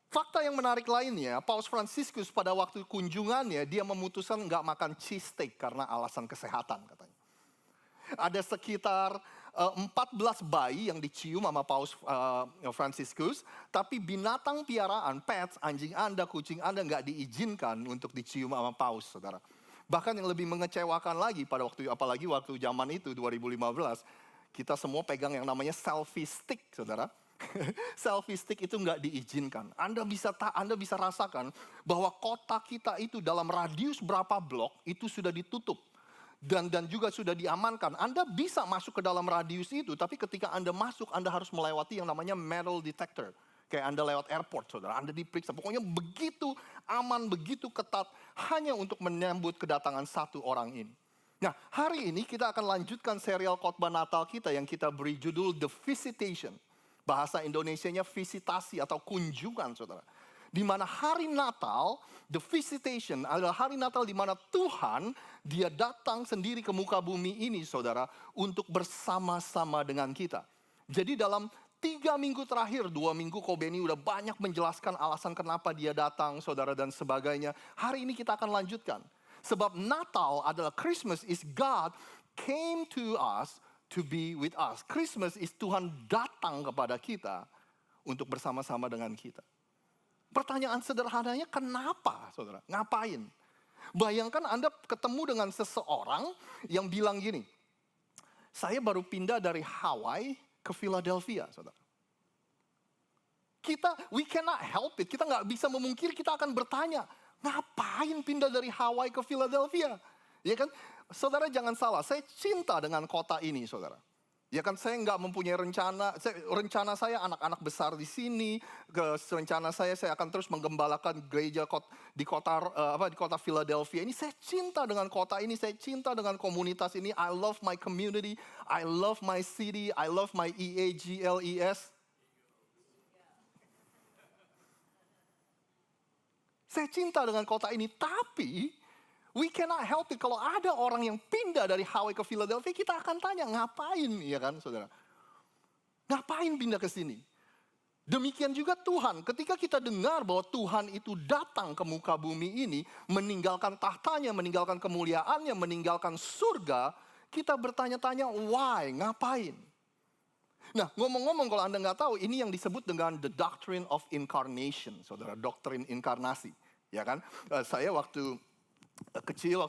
Fakta yang menarik lainnya, Paus Franciscus pada waktu kunjungannya, dia memutuskan nggak makan cheese steak karena alasan kesehatan katanya. Ada sekitar 14 bayi yang dicium sama Paus Franciscus, tapi binatang piaraan, pets, anjing Anda, kucing Anda nggak diizinkan untuk dicium sama Paus, saudara. Bahkan yang lebih mengecewakan lagi pada apalagi waktu zaman itu 2015, kita semua pegang yang namanya selfie stick, saudara. Selfie stick itu nggak diizinkan. Anda bisa rasakan bahwa kota kita itu dalam radius berapa blok itu sudah ditutup dan juga sudah diamankan. Anda bisa masuk ke dalam radius itu, tapi ketika Anda masuk, Anda harus melewati yang namanya metal detector. Kayak Anda lewat airport, saudara. Anda diperiksa. Pokoknya begitu aman, begitu ketat, hanya untuk menyambut kedatangan satu orang ini. Nah, hari ini kita akan lanjutkan serial khotbah Natal kita yang kita beri judul The Visitation. Bahasa Indonesianya visitasi atau kunjungan, saudara. Di mana hari Natal, the visitation adalah hari Natal di mana Tuhan, dia datang sendiri ke muka bumi ini, saudara, untuk bersama-sama dengan kita. Jadi dalam 3 minggu terakhir, 2 minggu Kobeni udah banyak menjelaskan alasan kenapa dia datang, saudara, dan sebagainya. Hari ini kita akan lanjutkan. Sebab Natal adalah Christmas is God came to us to be with us. Christmas is Tuhan datang kepada kita untuk bersama-sama dengan kita. Pertanyaan sederhananya, kenapa, saudara? Ngapain? Bayangkan Anda ketemu dengan seseorang yang bilang gini, Saya baru pindah dari Hawaii ke Philadelphia, saudara. We cannot help it. Kita nggak bisa memungkiri, kita akan bertanya, ngapain pindah dari Hawaii ke Philadelphia? Ya kan? Saudara jangan salah, saya cinta dengan kota ini, saudara. Ya kan, saya nggak mempunyai rencana saya anak-anak besar di sini. Rencana saya akan terus menggembalakan gereja di kota Philadelphia ini. Saya cinta dengan kota ini, saya cinta dengan komunitas ini. I love my community, I love my city, I love my EAGLES. Saya cinta dengan kota ini, tapi we cannot help it. Kalau ada orang yang pindah dari Hawaii ke Philadelphia, kita akan tanya, ngapain, ya kan, saudara? Ngapain pindah ke sini? Demikian juga Tuhan, ketika kita dengar bahwa Tuhan itu datang ke muka bumi ini, meninggalkan tahtanya, meninggalkan kemuliaannya, meninggalkan surga, kita bertanya-tanya, why, ngapain? Nah, ngomong-ngomong kalau Anda nggak tahu, ini yang disebut dengan the doctrine of incarnation, saudara, doktrin inkarnasi, ya kan? Saya waktu kecil,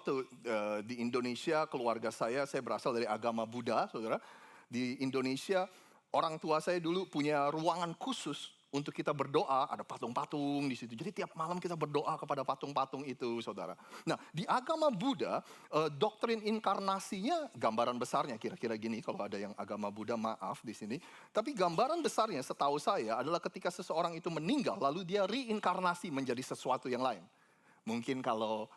di Indonesia, keluarga saya berasal dari agama Buddha, saudara. Di Indonesia, orang tua saya dulu punya ruangan khusus untuk kita berdoa, ada patung-patung di situ. Jadi tiap malam kita berdoa kepada patung-patung itu, saudara. Nah, di agama Buddha, doktrin inkarnasinya, gambaran besarnya kira-kira gini, kalau ada yang agama Buddha maaf di sini. Tapi gambaran besarnya setahu saya adalah ketika seseorang itu meninggal, lalu dia reinkarnasi menjadi sesuatu yang lain. Mungkin kalau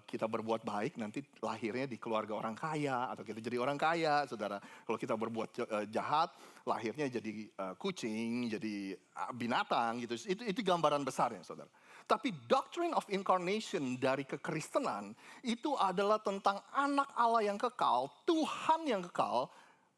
kita berbuat baik, nanti lahirnya di keluarga orang kaya, atau kita jadi orang kaya, saudara. Kalau kita berbuat jahat, lahirnya jadi kucing, jadi binatang, gitu. Itu gambaran besarnya, saudara. Tapi doctrine of incarnation dari kekristenan, itu adalah tentang anak Allah yang kekal, Tuhan yang kekal,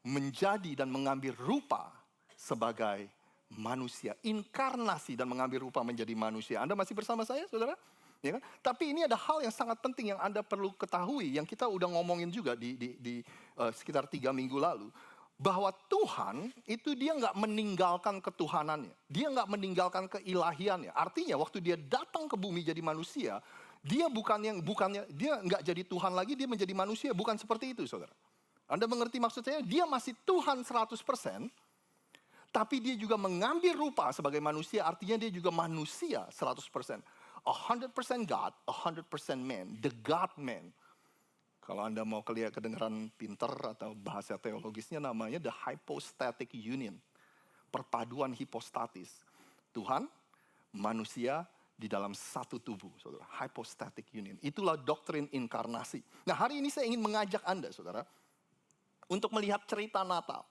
menjadi dan mengambil rupa sebagai manusia. Inkarnasi dan mengambil rupa menjadi manusia. Anda masih bersama saya, saudara? Ya kan? Tapi ini ada hal yang sangat penting yang Anda perlu ketahui, yang kita udah ngomongin juga di sekitar 3 minggu lalu. Bahwa Tuhan itu dia nggak meninggalkan ketuhanannya. Dia nggak meninggalkan keilahiannya. Artinya waktu dia datang ke bumi jadi manusia, dia dia nggak jadi Tuhan lagi, dia menjadi manusia. Bukan seperti itu, saudara. Anda mengerti maksud saya? Dia masih Tuhan 100%, tapi dia juga mengambil rupa sebagai manusia, artinya dia juga manusia 100%. 100% God, 100% man, the God-man. Kalau Anda mau kedengaran pinter atau bahasa teologisnya namanya the hypostatic union. Perpaduan hipostatis. Tuhan, manusia di dalam satu tubuh, saudara. Hypostatic union. Itulah doktrin inkarnasi. Nah, hari ini saya ingin mengajak Anda, saudara, untuk melihat cerita Natal.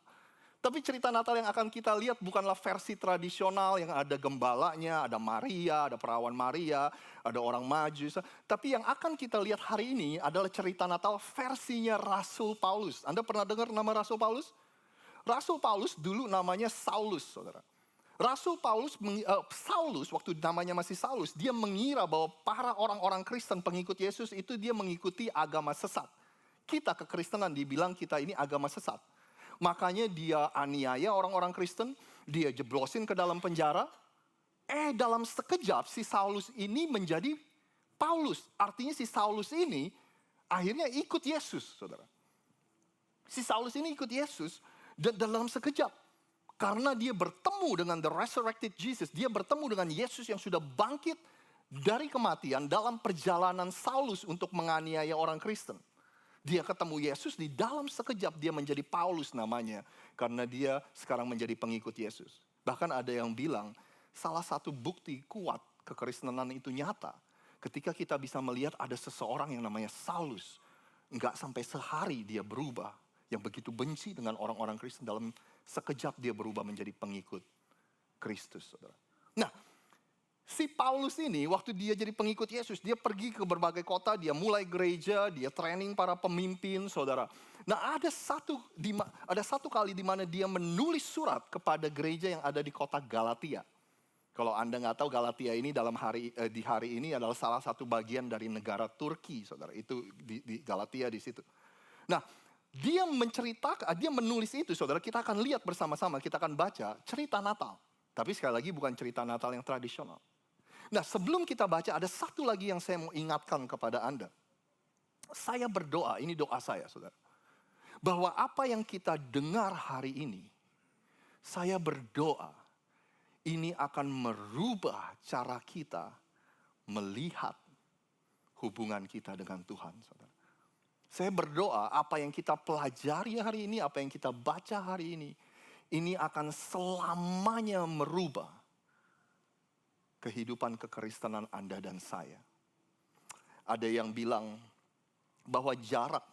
Tapi cerita Natal yang akan kita lihat bukanlah versi tradisional yang ada gembalanya, ada Maria, ada perawan Maria, ada orang maju. Tapi yang akan kita lihat hari ini adalah cerita Natal versinya Rasul Paulus. Anda pernah dengar nama Rasul Paulus? Rasul Paulus dulu namanya Saulus, saudara. Rasul Saulus, waktu namanya masih Saulus, dia mengira bahwa para orang-orang Kristen pengikut Yesus itu dia mengikuti agama sesat. Kita kekristenan dibilang kita ini agama sesat. Makanya dia aniaya orang-orang Kristen, dia jeblosin ke dalam penjara. Dalam sekejap si Saulus ini menjadi Paulus. Artinya si Saulus ini akhirnya ikut Yesus, saudara. Si Saulus ini ikut Yesus dalam sekejap. Karena dia bertemu dengan the resurrected Jesus. Dia bertemu dengan Yesus yang sudah bangkit dari kematian dalam perjalanan Saulus untuk menganiaya orang Kristen. Dia ketemu Yesus, di dalam sekejap dia menjadi Paulus namanya. Karena dia sekarang menjadi pengikut Yesus. Bahkan ada yang bilang, salah satu bukti kuat kekristenan itu nyata. Ketika kita bisa melihat ada seseorang yang namanya Saulus. Enggak sampai sehari dia berubah. Yang begitu benci dengan orang-orang Kristen, dalam sekejap dia berubah menjadi pengikut Kristus, saudara. Nah, si Paulus ini waktu dia jadi pengikut Yesus, dia pergi ke berbagai kota, dia mulai gereja, dia training para pemimpin, saudara. Nah, ada satu kali di mana dia menulis surat kepada gereja yang ada di kota Galatia. Kalau Anda nggak tahu, Galatia ini di hari ini adalah salah satu bagian dari negara Turki, saudara. Itu di Galatia di situ. Nah, dia menulis itu, saudara. Kita akan lihat bersama-sama, kita akan baca cerita Natal. Tapi sekali lagi bukan cerita Natal yang tradisional. Nah, sebelum kita baca, ada satu lagi yang saya mau ingatkan kepada Anda. Saya berdoa, ini doa saya, saudara. bahwa apa yang kita dengar hari ini, saya berdoa ini akan merubah cara kita melihat hubungan kita dengan Tuhan, saudara. Saya berdoa apa yang kita pelajari hari ini, apa yang kita baca hari ini akan selamanya merubah kehidupan kekristenan Anda dan saya. Ada yang bilang bahwa jarak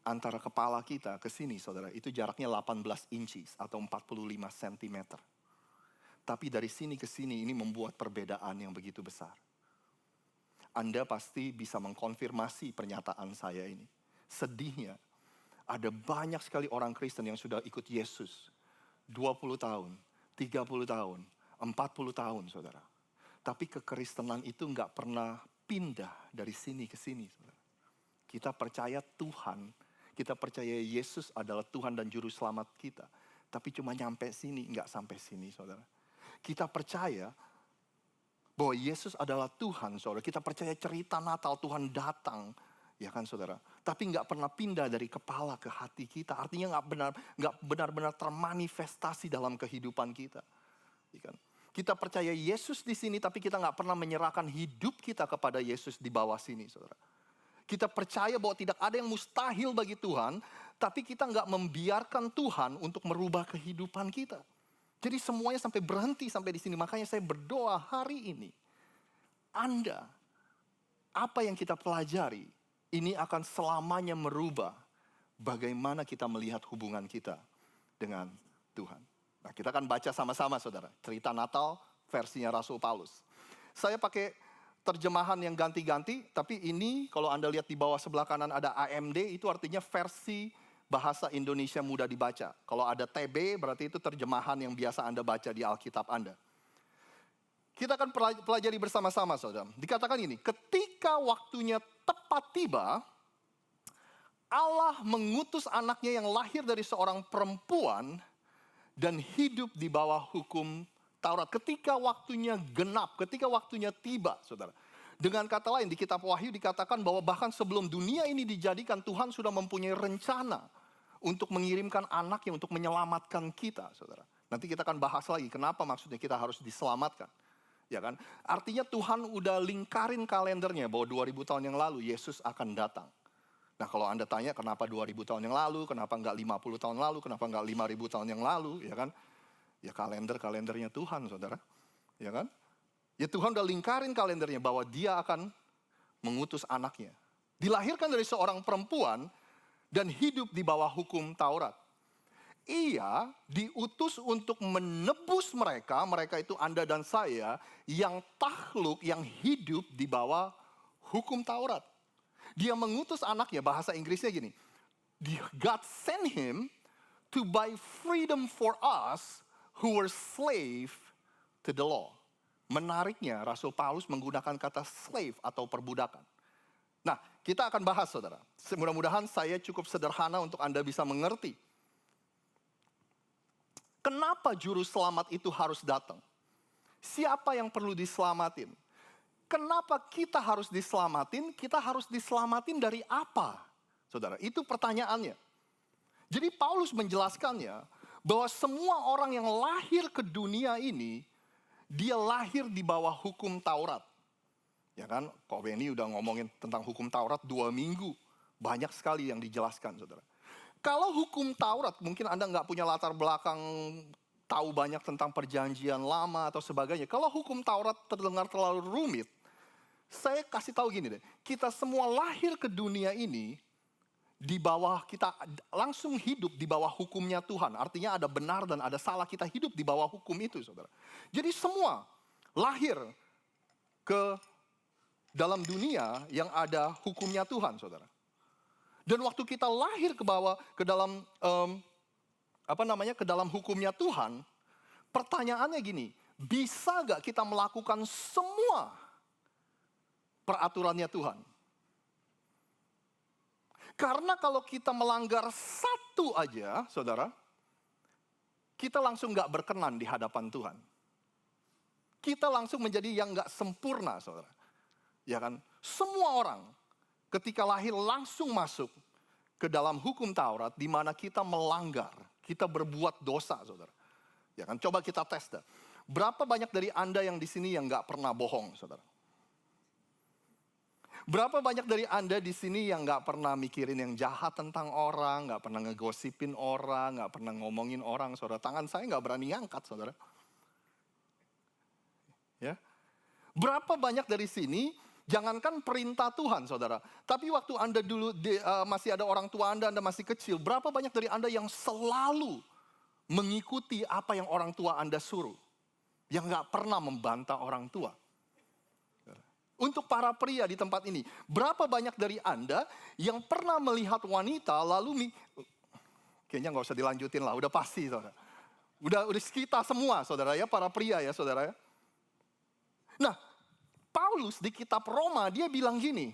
antara kepala kita ke sini, saudara, itu jaraknya 18 inches atau 45 cm. Tapi dari sini ke sini ini membuat perbedaan yang begitu besar. Anda pasti bisa mengkonfirmasi pernyataan saya ini. Sedihnya, ada banyak sekali orang Kristen yang sudah ikut Yesus 20 tahun, 30 tahun, 40 tahun, saudara. Tapi kekristenan itu nggak pernah pindah dari sini ke sini, saudara. Kita percaya Tuhan, kita percaya Yesus adalah Tuhan dan Juru Selamat kita. Tapi cuma nyampe sini, nggak sampai sini, saudara. Kita percaya bahwa Yesus adalah Tuhan, saudara. Kita percaya cerita Natal Tuhan datang, ya kan, saudara. Tapi nggak pernah pindah dari kepala ke hati kita. Artinya nggak benar-benar termanifestasi dalam kehidupan kita, ya kan. Kita percaya Yesus di sini, tapi kita nggak pernah menyerahkan hidup kita kepada Yesus di bawah sini, saudara. Kita percaya bahwa tidak ada yang mustahil bagi Tuhan, tapi kita nggak membiarkan Tuhan untuk merubah kehidupan kita. Jadi semuanya sampai berhenti sampai di sini. Makanya saya berdoa hari ini, Anda, apa yang kita pelajari, ini akan selamanya merubah bagaimana kita melihat hubungan kita dengan Tuhan. Nah, kita akan baca sama-sama, saudara. Cerita Natal versinya Rasul Paulus. Saya pakai terjemahan yang ganti-ganti, tapi ini kalau Anda lihat di bawah sebelah kanan ada AMD, itu artinya versi bahasa Indonesia mudah dibaca. Kalau ada TB berarti itu terjemahan yang biasa Anda baca di Alkitab Anda. Kita akan pelajari bersama-sama, saudara. Dikatakan ini, ketika waktunya tepat tiba, Allah mengutus anaknya yang lahir dari seorang perempuan dan hidup di bawah hukum Taurat. Ketika waktunya genap, ketika waktunya tiba, saudara. Dengan kata lain, di kitab Wahyu dikatakan bahwa bahkan sebelum dunia ini dijadikan, Tuhan sudah mempunyai rencana untuk mengirimkan anaknya untuk menyelamatkan kita, saudara. Nanti kita akan bahas lagi kenapa maksudnya kita harus diselamatkan. Ya kan? Artinya Tuhan udah lingkarin kalendernya bahwa 2000 tahun yang lalu Yesus akan datang. Nah, kalau Anda tanya kenapa 2000 tahun yang lalu, kenapa enggak 50 tahun lalu, kenapa enggak 5000 tahun yang lalu, ya kan? Ya kalendernya Tuhan, saudara. Ya kan? Ya Tuhan udah lingkarin kalendernya bahwa dia akan mengutus anaknya. Dilahirkan dari seorang perempuan dan hidup di bawah hukum Taurat. Ia diutus untuk menebus mereka itu Anda dan saya, yang takluk, yang hidup di bawah hukum Taurat. Dia mengutus anaknya, bahasa Inggrisnya gini, God sent him to buy freedom for us who were slave to the law. Menariknya, Rasul Paulus menggunakan kata slave atau perbudakan. Nah, kita akan bahas, saudara. Mudah-mudahan saya cukup sederhana untuk Anda bisa mengerti. Kenapa juru selamat itu harus datang? Siapa yang perlu diselamatin? Kenapa kita harus diselamatin? Kita harus diselamatin dari apa? Saudara, itu pertanyaannya. Jadi Paulus menjelaskannya bahwa semua orang yang lahir ke dunia ini, dia lahir di bawah hukum Taurat. Ya kan, Kok Benny udah ngomongin tentang hukum Taurat 2 minggu. Banyak sekali yang dijelaskan, saudara. Kalau hukum Taurat, mungkin Anda nggak punya latar belakang tahu banyak tentang perjanjian lama atau sebagainya. Kalau hukum Taurat terdengar terlalu rumit, saya kasih tahu gini deh. Kita semua lahir ke dunia ini, di bawah, kita langsung hidup di bawah hukumnya Tuhan. Artinya ada benar dan ada salah, kita hidup di bawah hukum itu, saudara. Jadi semua lahir ke dalam dunia yang ada hukumnya Tuhan, saudara. Dan waktu kita lahir ke dalam ke dalam hukumnya Tuhan, pertanyaannya gini, bisa gak kita melakukan semua peraturannya Tuhan? Karena kalau kita melanggar satu aja, saudara, kita langsung gak berkenan di hadapan Tuhan. Kita langsung menjadi yang gak sempurna, saudara. Ya kan? Semua orang ketika lahir langsung masuk ke dalam hukum Taurat di mana kita melanggar, kita berbuat dosa, saudara. Ya kan, coba kita tes dah. Berapa banyak dari Anda yang di sini yang nggak pernah bohong, saudara? Berapa banyak dari Anda di sini yang nggak pernah mikirin yang jahat tentang orang, nggak pernah ngegosipin orang, nggak pernah ngomongin orang, saudara? Tangan saya nggak berani ngangkat, saudara. Ya, berapa banyak dari sini, jangankan perintah Tuhan, saudara, tapi waktu Anda dulu masih ada orang tua Anda masih kecil, berapa banyak dari Anda yang selalu mengikuti apa yang orang tua Anda suruh, yang nggak pernah membantah orang tua? Untuk para pria di tempat ini, berapa banyak dari Anda yang pernah melihat wanita lalu kayaknya nggak usah dilanjutin lah, udah pasti, saudara. Udah kita semua, saudara ya, para pria ya, saudara ya. Nah, Paulus di kitab Roma dia bilang gini,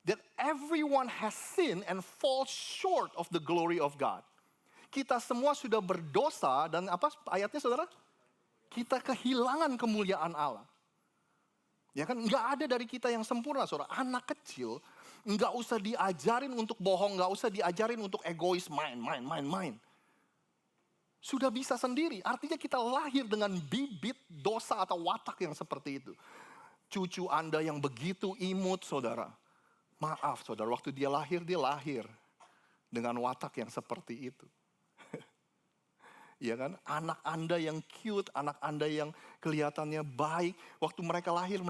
that everyone has sinned and falls short of the glory of God. Kita semua sudah berdosa dan apa ayatnya, saudara? Kita kehilangan kemuliaan Allah. Ya kan, nggak ada dari kita yang sempurna, saudara. Anak kecil nggak usah diajarin untuk bohong, nggak usah diajarin untuk egois, main. Sudah bisa sendiri. Artinya kita lahir dengan bibit dosa atau watak yang seperti itu. Cucu Anda yang begitu imut, saudara. Maaf, saudara, waktu dia lahir dengan watak yang seperti itu. Ya kan, anak Anda yang cute, anak Anda yang kelihatannya baik, waktu mereka lahir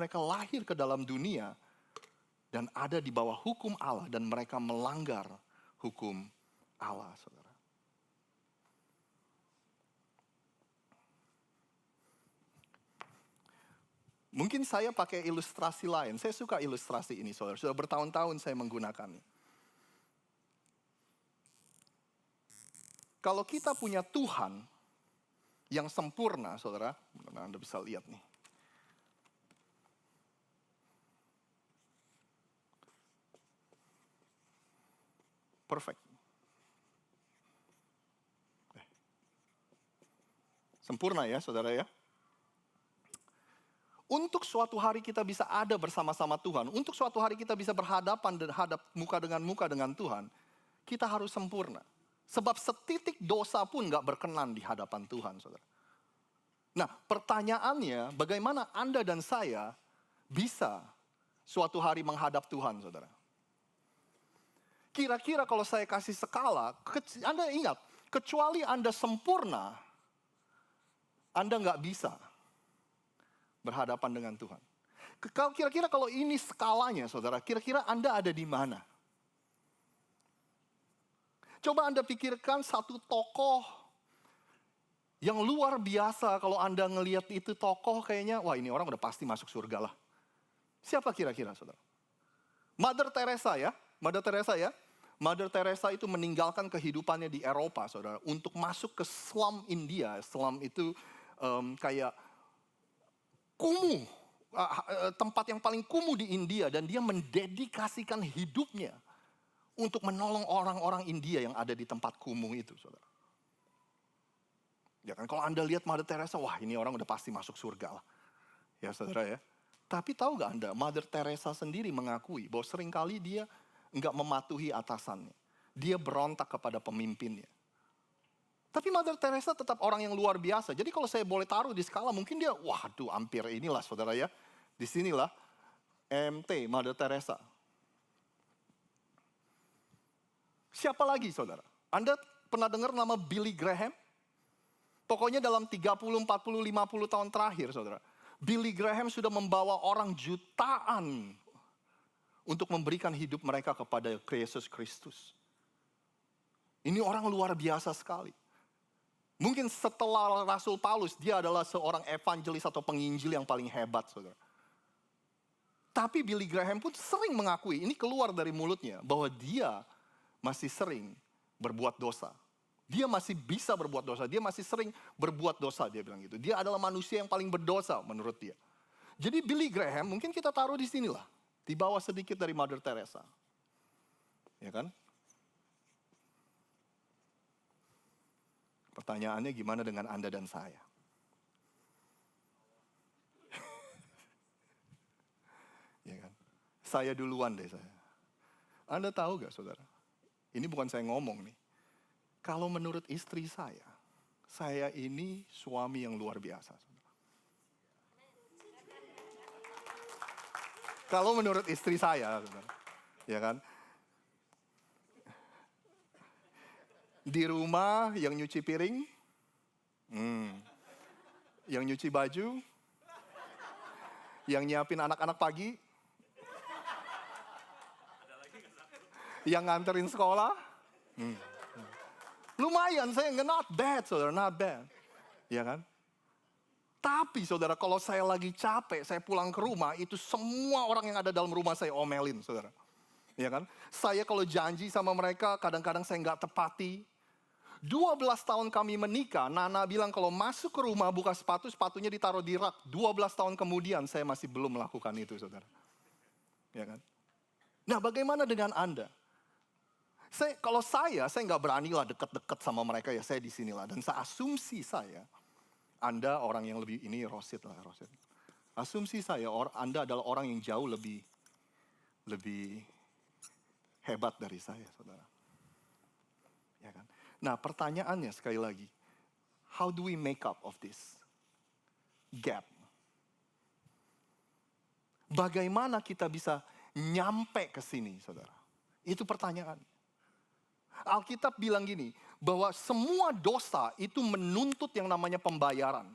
ke dalam dunia dan ada di bawah hukum Allah dan mereka melanggar hukum Allah, saudara. Mungkin saya pakai ilustrasi lain, saya suka ilustrasi ini, saudara. Sudah bertahun-tahun saya menggunakannya. Kalau kita punya Tuhan yang sempurna, saudara, Anda bisa lihat nih. Perfect. Sempurna ya, saudara ya. Untuk suatu hari kita bisa ada bersama-sama Tuhan, untuk suatu hari kita bisa berhadapan dan hadap muka dengan Tuhan, kita harus sempurna. Sebab setitik dosa pun gak berkenan di hadapan Tuhan, saudara. Nah, pertanyaannya bagaimana Anda dan saya bisa suatu hari menghadap Tuhan, saudara? Kira-kira kalau saya kasih skala, Anda ingat, kecuali Anda sempurna, Anda gak bisa berhadapan dengan Tuhan. Kira-kira kalau ini skalanya, saudara, kira-kira Anda ada di mana? Coba Anda pikirkan satu tokoh yang luar biasa. Kalau Anda ngelihat itu tokoh kayaknya, wah ini orang udah pasti masuk surga lah. Siapa kira-kira, saudara? Mother Teresa ya. Mother Teresa itu meninggalkan kehidupannya di Eropa, saudara. Untuk masuk ke slum India. Slum itu kayak kumuh. Tempat yang paling kumuh di India. Dan dia mendedikasikan hidupnya untuk menolong orang-orang India yang ada di tempat kumuh itu, saudara. Ya kan, kalau Anda lihat Mother Teresa, wah ini orang udah pasti masuk surga lah. Ya saudara ya. Tapi tahu gak Anda, Mother Teresa sendiri mengakui bahwa seringkali dia enggak mematuhi atasannya. Dia berontak kepada pemimpinnya. Tapi Mother Teresa tetap orang yang luar biasa. Jadi kalau saya boleh taruh di skala, mungkin dia, waduh hampir inilah saudara ya. Disinilah MT, Mother Teresa. Siapa lagi saudara? Anda pernah dengar nama Billy Graham? Pokoknya dalam 30, 40, 50 tahun terakhir saudara. Billy Graham sudah membawa orang jutaan untuk memberikan hidup mereka kepada Yesus Kristus. Ini orang luar biasa sekali. Mungkin setelah Rasul Paulus, dia adalah seorang evangelis atau penginjil yang paling hebat saudara. Tapi Billy Graham pun sering mengakui, ini keluar dari mulutnya, bahwa dia masih sering berbuat dosa. Dia masih bisa berbuat dosa. Dia masih sering berbuat dosa, dia bilang gitu. Dia adalah manusia yang paling berdosa menurut dia. Jadi Billy Graham mungkin kita taruh di sinilah. Di bawah sedikit dari Mother Teresa. Ya kan? Pertanyaannya gimana dengan Anda dan saya? Ya kan? Saya duluan deh saya. Anda tahu gak saudara? ini bukan saya ngomong nih. Kalau menurut istri saya ini suami yang luar biasa. Kalau menurut istri saya, ya kan? Di rumah yang nyuci piring, yang nyuci baju, yang nyiapin anak-anak pagi, yang nganterin sekolah. Lumayan, saya not bad, saudara, not bad. Ya kan? Tapi saudara, kalau saya lagi capek, saya pulang ke rumah, itu semua orang yang ada dalam rumah saya omelin, saudara. Ya kan? Saya kalau janji sama mereka, kadang-kadang saya nggak tepati. 12 tahun kami menikah, Nana bilang kalau masuk ke rumah buka sepatu, sepatunya ditaruh di rak. 12 tahun kemudian saya masih belum melakukan itu, saudara. Ya kan? Nah, bagaimana dengan Anda? Kalau saya nggak berani lah deket-deket sama mereka, ya saya di sinilah. Dan asumsi saya, Anda orang yang lebih, ini Rosid. Asumsi saya, Anda adalah orang yang jauh lebih hebat dari saya, saudara. Ya kan? Nah, pertanyaannya sekali lagi, how do we make up of this gap? Bagaimana kita bisa nyampe ke sini, saudara? Itu pertanyaan. Alkitab bilang gini, bahwa semua dosa itu menuntut yang namanya pembayaran.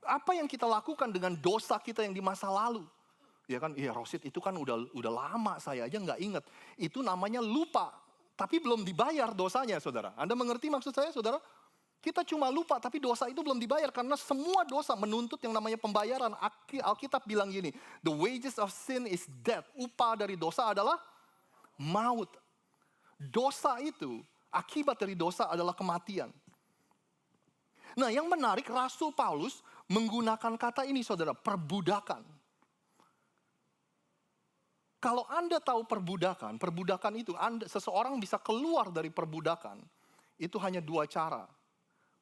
Apa yang kita lakukan dengan dosa kita yang di masa lalu? Ya kan, iya Rosid itu kan udah lama, saya aja nggak ingat. Itu namanya lupa, tapi belum dibayar dosanya, saudara. Anda mengerti maksud saya, saudara? Kita cuma lupa, tapi dosa itu belum dibayar. Karena semua dosa menuntut yang namanya pembayaran. Alkitab bilang gini, the wages of sin is death. Upah dari dosa adalah maut. Dosa itu, akibat dari dosa adalah kematian. Nah, yang menarik, Rasul Paulus menggunakan kata ini, saudara, perbudakan. Kalau Anda tahu perbudakan itu, seseorang bisa keluar dari perbudakan, itu hanya dua cara.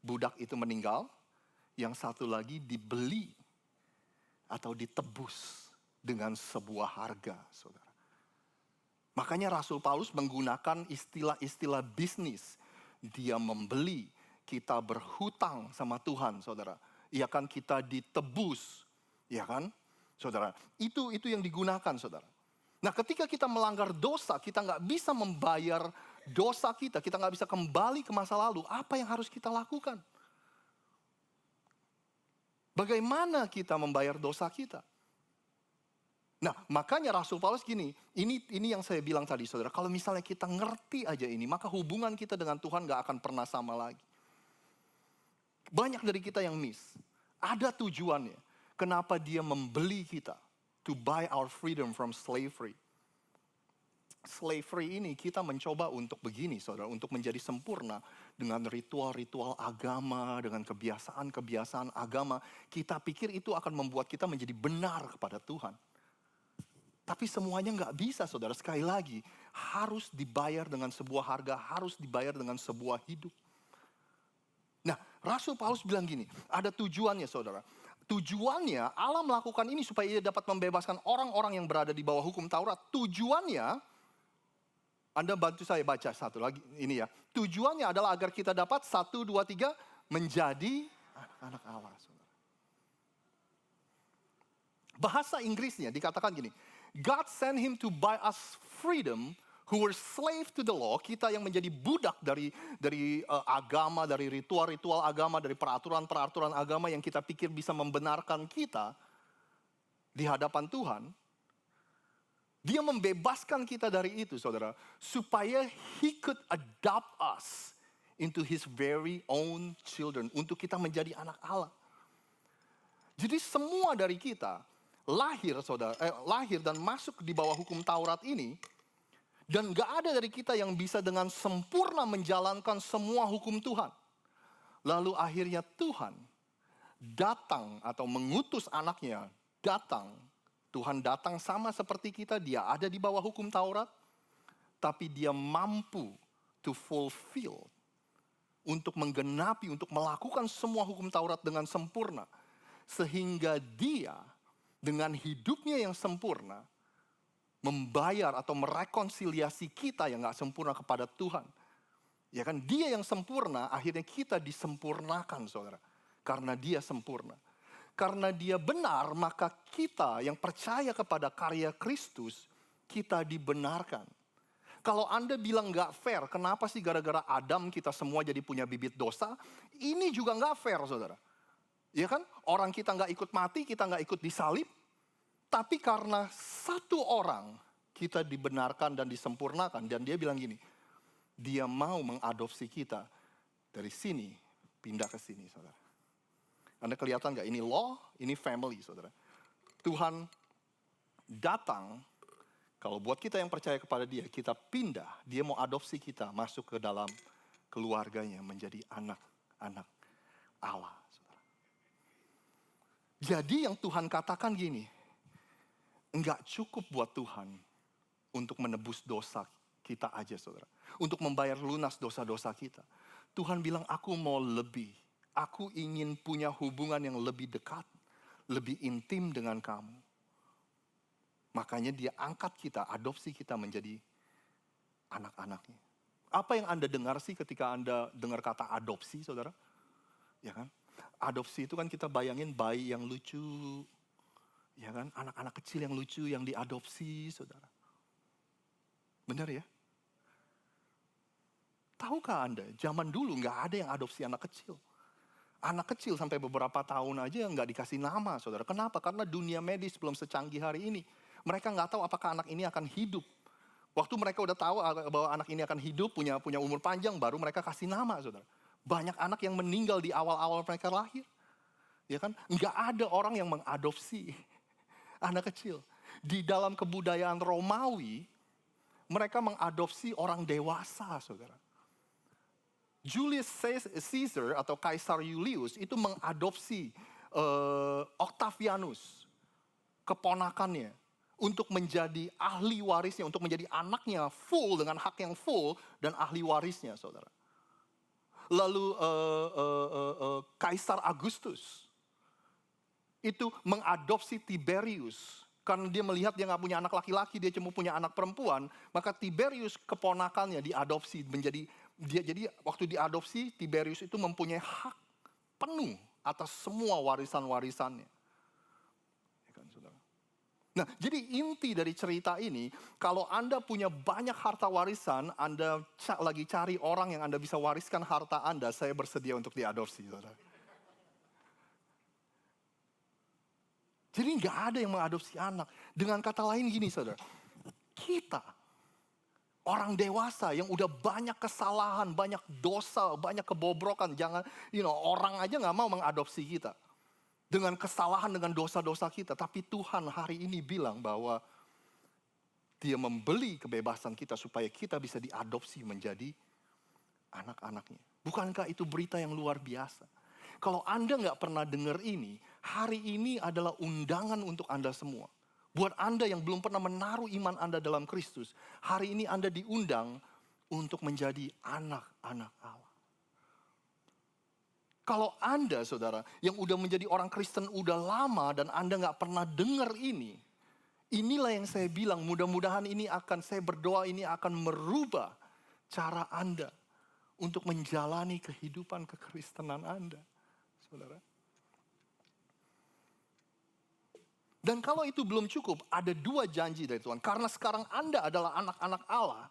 Budak itu meninggal, yang satu lagi dibeli atau ditebus dengan sebuah harga, saudara. Makanya Rasul Paulus menggunakan istilah-istilah bisnis. Dia membeli, kita berhutang sama Tuhan, saudara. Ya kan, kita ditebus, ya kan, saudara. Itu yang digunakan, saudara. Nah, ketika kita melanggar dosa, kita nggak bisa membayar dosa kita nggak bisa kembali ke masa lalu. Apa yang harus kita lakukan? Bagaimana kita membayar dosa kita? Nah, makanya Rasul Paulus gini, ini yang saya bilang tadi, saudara. Kalau misalnya kita ngerti aja ini, maka hubungan kita dengan Tuhan gak akan pernah sama lagi. Banyak dari kita yang miss. Ada tujuannya. Kenapa dia membeli kita? To buy our freedom from slavery. Slavery ini kita mencoba untuk begini, saudara. Untuk menjadi sempurna dengan ritual-ritual agama, dengan kebiasaan-kebiasaan agama. Kita pikir itu akan membuat kita menjadi benar kepada Tuhan. Tapi semuanya nggak bisa, saudara. Sekali lagi, harus dibayar dengan sebuah harga, harus dibayar dengan sebuah hidup. Nah, Rasul Paulus bilang gini, ada tujuannya, saudara. Tujuannya Allah melakukan ini supaya ia dapat membebaskan orang-orang yang berada di bawah hukum Taurat. Tujuannya, Anda bantu saya baca satu lagi ini ya. Tujuannya adalah agar kita dapat 1, 2, 3 menjadi anak Allah, saudara. Bahasa Inggrisnya dikatakan gini, God sent him to buy us freedom who were slave to the law. Kita yang menjadi budak dari agama, dari ritual-ritual agama, dari peraturan-peraturan agama yang kita pikir bisa membenarkan kita di hadapan Tuhan. Dia membebaskan kita dari itu, saudara, supaya he could adopt us into his very own children, untuk kita menjadi anak Allah. Jadi semua dari kita lahir dan masuk di bawah hukum Taurat ini, dan gak ada dari kita yang bisa dengan sempurna menjalankan semua hukum Tuhan. Lalu akhirnya Tuhan datang atau mengutus anaknya datang. Tuhan datang sama seperti kita, dia ada di bawah hukum Taurat, tapi dia mampu to fulfill, untuk menggenapi, untuk melakukan semua hukum Taurat dengan sempurna. Sehingga dia dengan hidupnya yang sempurna membayar atau merekonsiliasi kita yang gak sempurna kepada Tuhan. Ya kan, dia yang sempurna, akhirnya kita disempurnakan, saudara. Karena dia sempurna. Karena dia benar, maka kita yang percaya kepada karya Kristus, kita dibenarkan. Kalau Anda bilang gak fair, kenapa sih gara-gara Adam kita semua jadi punya bibit dosa? Ini juga gak fair, saudara. Ya kan, orang kita gak ikut mati, kita gak ikut disalib. Tapi karena satu orang, kita dibenarkan dan disempurnakan. Dan dia bilang gini, dia mau mengadopsi kita dari sini, pindah ke sini, saudara. Anda kelihatan gak? Ini law, ini family, saudara. Tuhan datang, kalau buat kita yang percaya kepada dia, kita pindah. Dia mau adopsi kita masuk ke dalam keluarganya, menjadi anak-anak Allah, saudara. Jadi yang Tuhan katakan gini, enggak cukup buat Tuhan untuk menebus dosa kita aja, saudara. Untuk membayar lunas dosa-dosa kita. Tuhan bilang, aku mau lebih. Aku ingin punya hubungan yang lebih dekat, lebih intim dengan kamu. Makanya dia angkat kita, adopsi kita menjadi anak-anaknya. Apa yang Anda dengar sih ketika Anda dengar kata adopsi, saudara? Ya kan? Adopsi itu kan kita bayangin bayi yang lucu, ya kan? Anak-anak kecil yang lucu yang diadopsi, saudara. Benar ya? Tahukah Anda, zaman dulu nggak ada yang adopsi anak kecil. Anak kecil sampai beberapa tahun aja nggak dikasih nama, saudara. Kenapa? Karena dunia medis belum secanggih hari ini. Mereka nggak tahu apakah anak ini akan hidup. Waktu mereka udah tahu bahwa anak ini akan hidup, punya umur panjang, baru mereka kasih nama, saudara. Banyak anak yang meninggal di awal-awal mereka lahir. Ya kan? Nggak ada orang yang mengadopsi anak kecil. Di dalam kebudayaan Romawi, mereka mengadopsi orang dewasa, saudara. Julius Caesar atau Kaisar Julius itu mengadopsi Octavianus, keponakannya, untuk menjadi ahli warisnya, untuk menjadi anaknya full dengan hak yang full dan ahli warisnya, saudara. Lalu Kaisar Agustus itu mengadopsi Tiberius. Karena dia melihat dia gak punya anak laki-laki, dia cuma punya anak perempuan. Maka Tiberius keponakannya diadopsi menjadi, jadi waktu diadopsi Tiberius itu mempunyai hak penuh atas semua warisan-warisannya. Ya kan, saudara? Nah, jadi inti dari cerita ini, kalau Anda punya banyak harta warisan, Anda lagi cari orang yang Anda bisa wariskan harta Anda, saya bersedia untuk diadopsi, saudara. Jadi nggak ada yang mengadopsi anak. Dengan kata lain gini, saudara, kita orang dewasa yang udah banyak kesalahan, banyak dosa, banyak kebobrokan, jangan, orang aja nggak mau mengadopsi kita dengan kesalahan, dengan dosa-dosa kita. Tapi Tuhan hari ini bilang bahwa Dia membeli kebebasan kita supaya kita bisa diadopsi menjadi anak-anaknya. Bukankah itu berita yang luar biasa? Kalau Anda nggak pernah dengar ini, hari ini adalah undangan untuk Anda semua. Buat Anda yang belum pernah menaruh iman Anda dalam Kristus, hari ini Anda diundang untuk menjadi anak-anak Allah. Kalau Anda, saudara, yang udah menjadi orang Kristen udah lama dan Anda nggak pernah dengar ini, inilah yang saya bilang, mudah-mudahan saya berdoa ini akan merubah cara Anda untuk menjalani kehidupan kekristenan Anda, saudara. Dan kalau itu belum cukup, ada 2 janji dari Tuhan. Karena sekarang Anda adalah anak-anak Allah,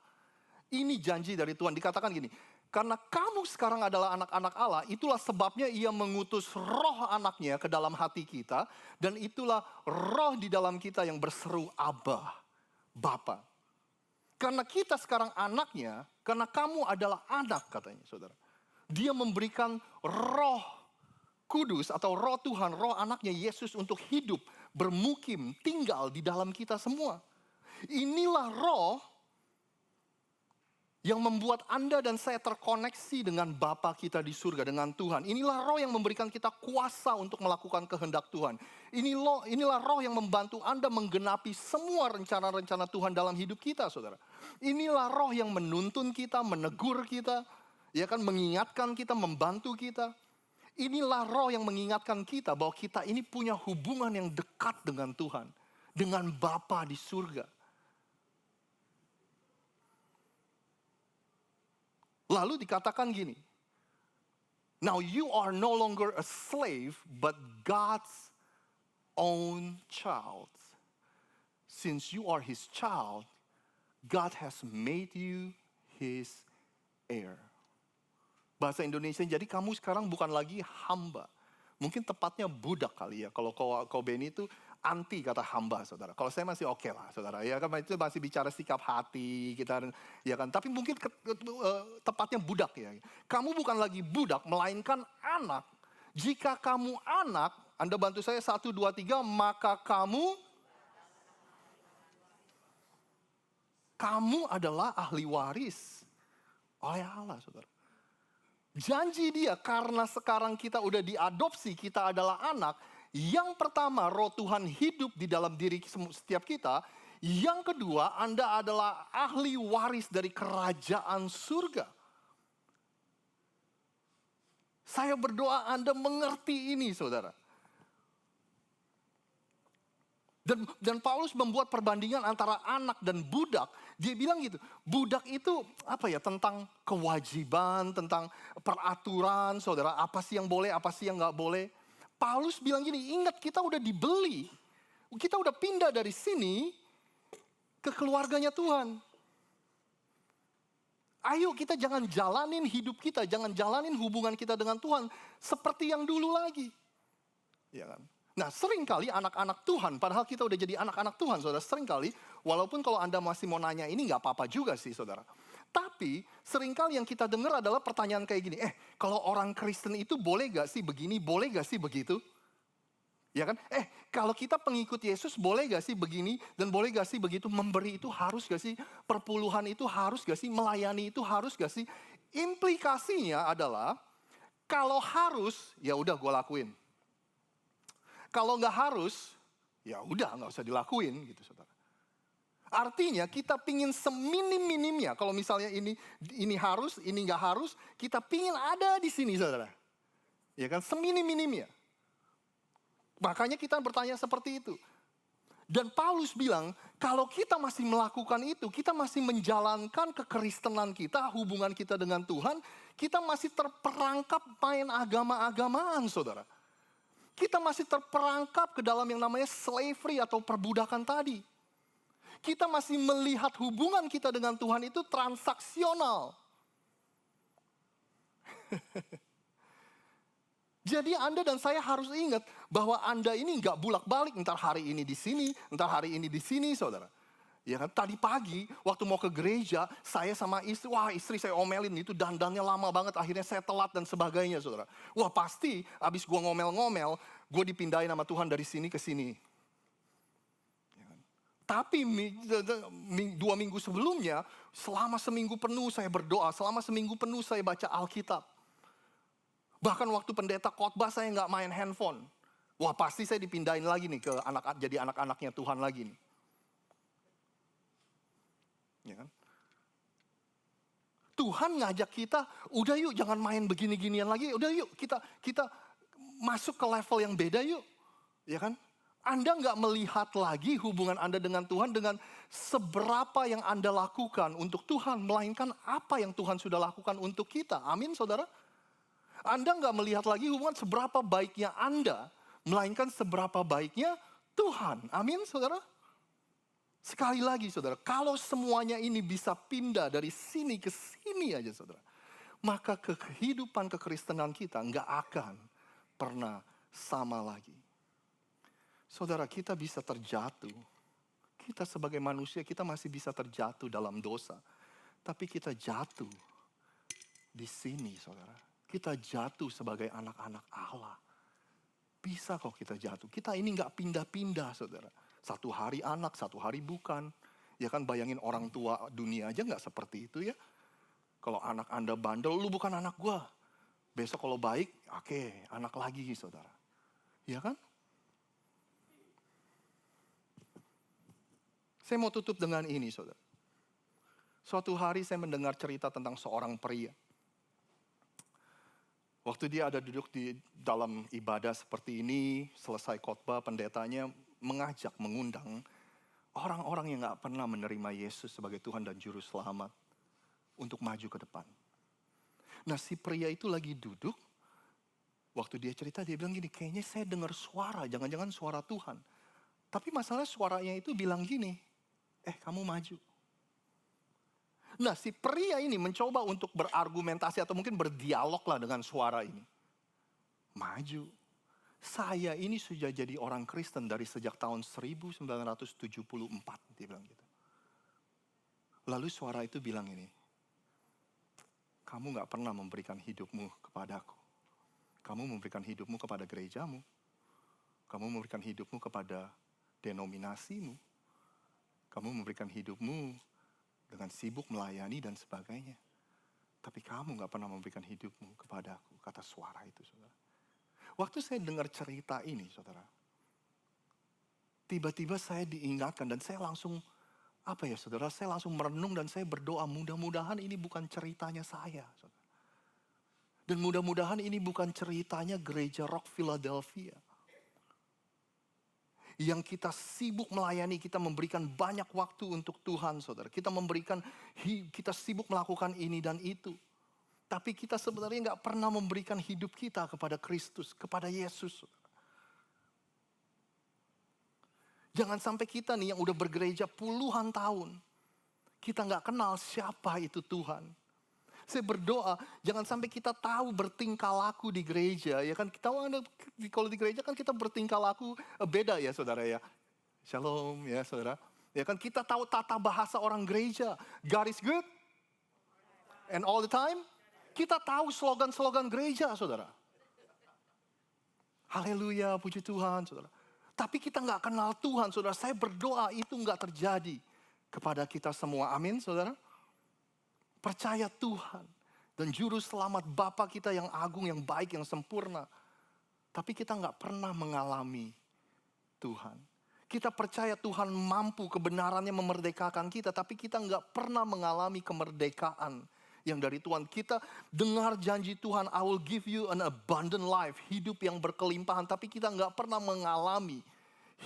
ini janji dari Tuhan. Dikatakan gini, karena kamu sekarang adalah anak-anak Allah, itulah sebabnya Ia mengutus roh anaknya ke dalam hati kita. Dan itulah roh di dalam kita yang berseru Abba, Bapa. Karena kita sekarang anaknya, karena kamu adalah anak, katanya, saudara. Dia memberikan roh Kudus atau roh Tuhan, roh anaknya Yesus untuk hidup, bermukim, tinggal di dalam kita semua. Inilah roh yang membuat Anda dan saya terkoneksi dengan Bapa kita di surga, dengan Tuhan. Inilah roh yang memberikan kita kuasa untuk melakukan kehendak Tuhan. Inilah roh yang membantu Anda menggenapi semua rencana-rencana Tuhan dalam hidup kita, saudara. Inilah roh yang menuntun kita, menegur kita, ya kan, mengingatkan kita, membantu kita. Inilah roh yang mengingatkan kita bahwa kita ini punya hubungan yang dekat dengan Tuhan, dengan Bapa di surga. Lalu dikatakan gini, now you are no longer a slave, but God's own child. Since you are His child, God has made you His heir. Bahasa Indonesia, jadi kamu sekarang bukan lagi hamba. Mungkin tepatnya budak kali ya. Kalau kau Benny itu anti kata hamba, saudara. Kalau saya masih oke lah, saudara. Ya kan itu masih bicara sikap hati kita, ya kan. Tapi mungkin tepatnya budak ya. Kamu bukan lagi budak, melainkan anak. Jika kamu anak, Anda bantu saya 1, 2, 3, maka kamu adalah ahli waris oleh Allah, saudara. Janji dia karena sekarang kita udah diadopsi, kita adalah anak. Yang pertama, roh Tuhan hidup di dalam diri setiap kita. Yang kedua, Anda adalah ahli waris dari kerajaan surga. Saya berdoa Anda mengerti ini, saudara. Dan Paulus membuat perbandingan antara anak dan budak. Dia bilang gitu, budak itu tentang kewajiban, tentang peraturan, saudara. Apa sih yang boleh, apa sih yang gak boleh. Paulus bilang gini, ingat kita udah dibeli. Kita udah pindah dari sini ke keluarganya Tuhan. Ayo kita jangan jalanin hidup kita, jangan jalanin hubungan kita dengan Tuhan seperti yang dulu lagi. Ya kan? Nah seringkali anak-anak Tuhan, padahal kita udah jadi anak-anak Tuhan, saudara. Seringkali, walaupun kalau Anda masih mau nanya ini gak apa-apa juga sih, saudara. Tapi seringkali yang kita dengar adalah pertanyaan kayak gini, kalau orang Kristen itu boleh gak sih begini, boleh gak sih begitu? Ya kan? Kalau kita pengikut Yesus boleh gak sih begini dan boleh gak sih begitu? Memberi itu harus gak sih? Perpuluhan itu harus gak sih? Melayani itu harus gak sih? Implikasinya adalah kalau harus, ya udah gue lakuin. Kalau nggak harus, ya udah nggak usah dilakuin gitu, saudara. Artinya kita pingin seminim-minimnya. Kalau misalnya ini harus, ini nggak harus, kita pingin ada di sini, saudara. Ya kan, seminim-minimnya. Makanya kita bertanya seperti itu. Dan Paulus bilang, kalau kita masih melakukan itu, kita masih menjalankan kekristenan kita, hubungan kita dengan Tuhan, kita masih terperangkap main agama-agamaan, saudara. Kita masih terperangkap ke dalam yang namanya slavery atau perbudakan tadi. Kita masih melihat hubungan kita dengan Tuhan itu transaksional. Jadi Anda dan saya harus ingat bahwa Anda ini nggak bulak-balik, entar hari ini di sini, entar hari ini di sini, saudara. Ya kan, tadi pagi waktu mau ke gereja, saya sama istri saya omelin itu dandannya lama banget, akhirnya saya telat dan sebagainya, saudara. Wah pasti abis gue ngomel-ngomel, gue dipindahin sama Tuhan dari sini ke sini. Ya kan? Tapi 2 minggu sebelumnya, selama seminggu penuh saya berdoa, selama seminggu penuh saya baca Alkitab. Bahkan waktu pendeta khotbah saya nggak main handphone. Wah pasti saya dipindahin lagi nih ke jadi anak-anaknya Tuhan lagi nih. Ya kan? Tuhan ngajak kita, udah yuk jangan main begini-ginian lagi, udah yuk kita masuk ke level yang beda yuk. Ya kan? Anda nggak melihat lagi hubungan Anda dengan Tuhan dengan seberapa yang Anda lakukan untuk Tuhan, melainkan apa yang Tuhan sudah lakukan untuk kita. Amin, saudara. Anda nggak melihat lagi hubungan seberapa baiknya Anda, melainkan seberapa baiknya Tuhan. Amin, saudara. Sekali lagi, saudara, kalau semuanya ini bisa pindah dari sini ke sini aja, saudara, maka kehidupan kekristenan kita nggak akan pernah sama lagi. Saudara, kita bisa terjatuh. Kita sebagai manusia, kita masih bisa terjatuh dalam dosa. Tapi kita jatuh di sini, saudara. Kita jatuh sebagai anak-anak Allah. Bisa kok kita jatuh. Kita ini nggak pindah-pindah, saudara. Satu hari anak, satu hari bukan. Ya kan, bayangin orang tua dunia aja nggak seperti itu ya. Kalau anak Anda bandel, lu bukan anak gua. Besok kalau baik, oke, anak lagi, saudara. Ya kan? Saya mau tutup dengan ini, saudara. Suatu hari saya mendengar cerita tentang seorang pria. Waktu dia ada duduk di dalam ibadah seperti ini, selesai khotbah, pendetanya mengajak, mengundang orang-orang yang gak pernah menerima Yesus sebagai Tuhan dan Juru Selamat untuk maju ke depan. Nah si pria itu lagi duduk, waktu dia cerita dia bilang gini, kayaknya saya dengar suara, jangan-jangan suara Tuhan. Tapi masalahnya suaranya itu bilang gini, kamu maju. Nah si pria ini mencoba untuk berargumentasi atau mungkin berdialog lah dengan suara ini. Maju. Saya ini sudah jadi orang Kristen dari sejak tahun 1974, dia bilang gitu. Lalu suara itu bilang ini, kamu gak pernah memberikan hidupmu kepadaku. Kamu memberikan hidupmu kepada gerejamu. Kamu memberikan hidupmu kepada denominasimu. Kamu memberikan hidupmu dengan sibuk melayani dan sebagainya. Tapi kamu gak pernah memberikan hidupmu kepadaku, kata suara itu, saudara. Waktu saya dengar cerita ini, saudara, tiba-tiba saya diingatkan dan saya langsung, saudara, saya langsung merenung dan saya berdoa, mudah-mudahan ini bukan ceritanya saya, saudara. Dan mudah-mudahan ini bukan ceritanya gereja Rock Philadelphia. Yang kita sibuk melayani, kita memberikan banyak waktu untuk Tuhan, saudara. Kita sibuk melakukan ini dan itu. Tapi kita sebenarnya gak pernah memberikan hidup kita kepada Kristus, kepada Yesus. Jangan sampai kita nih yang udah bergereja puluhan tahun, kita gak kenal siapa itu Tuhan. Saya berdoa, jangan sampai kita tahu bertingkah laku di gereja. Ya kan, kita kalau di gereja kan kita bertingkah laku beda ya saudara ya. Shalom ya saudara. Ya kan kita tahu tata bahasa orang gereja. God is good. And all the time. Kita tahu slogan-slogan gereja, saudara. Haleluya, puji Tuhan, saudara. Tapi kita nggak kenal Tuhan, saudara. Saya berdoa itu nggak terjadi kepada kita semua. Amin, saudara. Percaya Tuhan dan juru selamat Bapa kita yang agung, yang baik, yang sempurna. Tapi kita nggak pernah mengalami Tuhan. Kita percaya Tuhan mampu kebenarannya memerdekakan kita, tapi kita nggak pernah mengalami kemerdekaan yang dari Tuhan. Kita dengar janji Tuhan, I will give you an abundant life, hidup yang berkelimpahan, tapi kita nggak pernah mengalami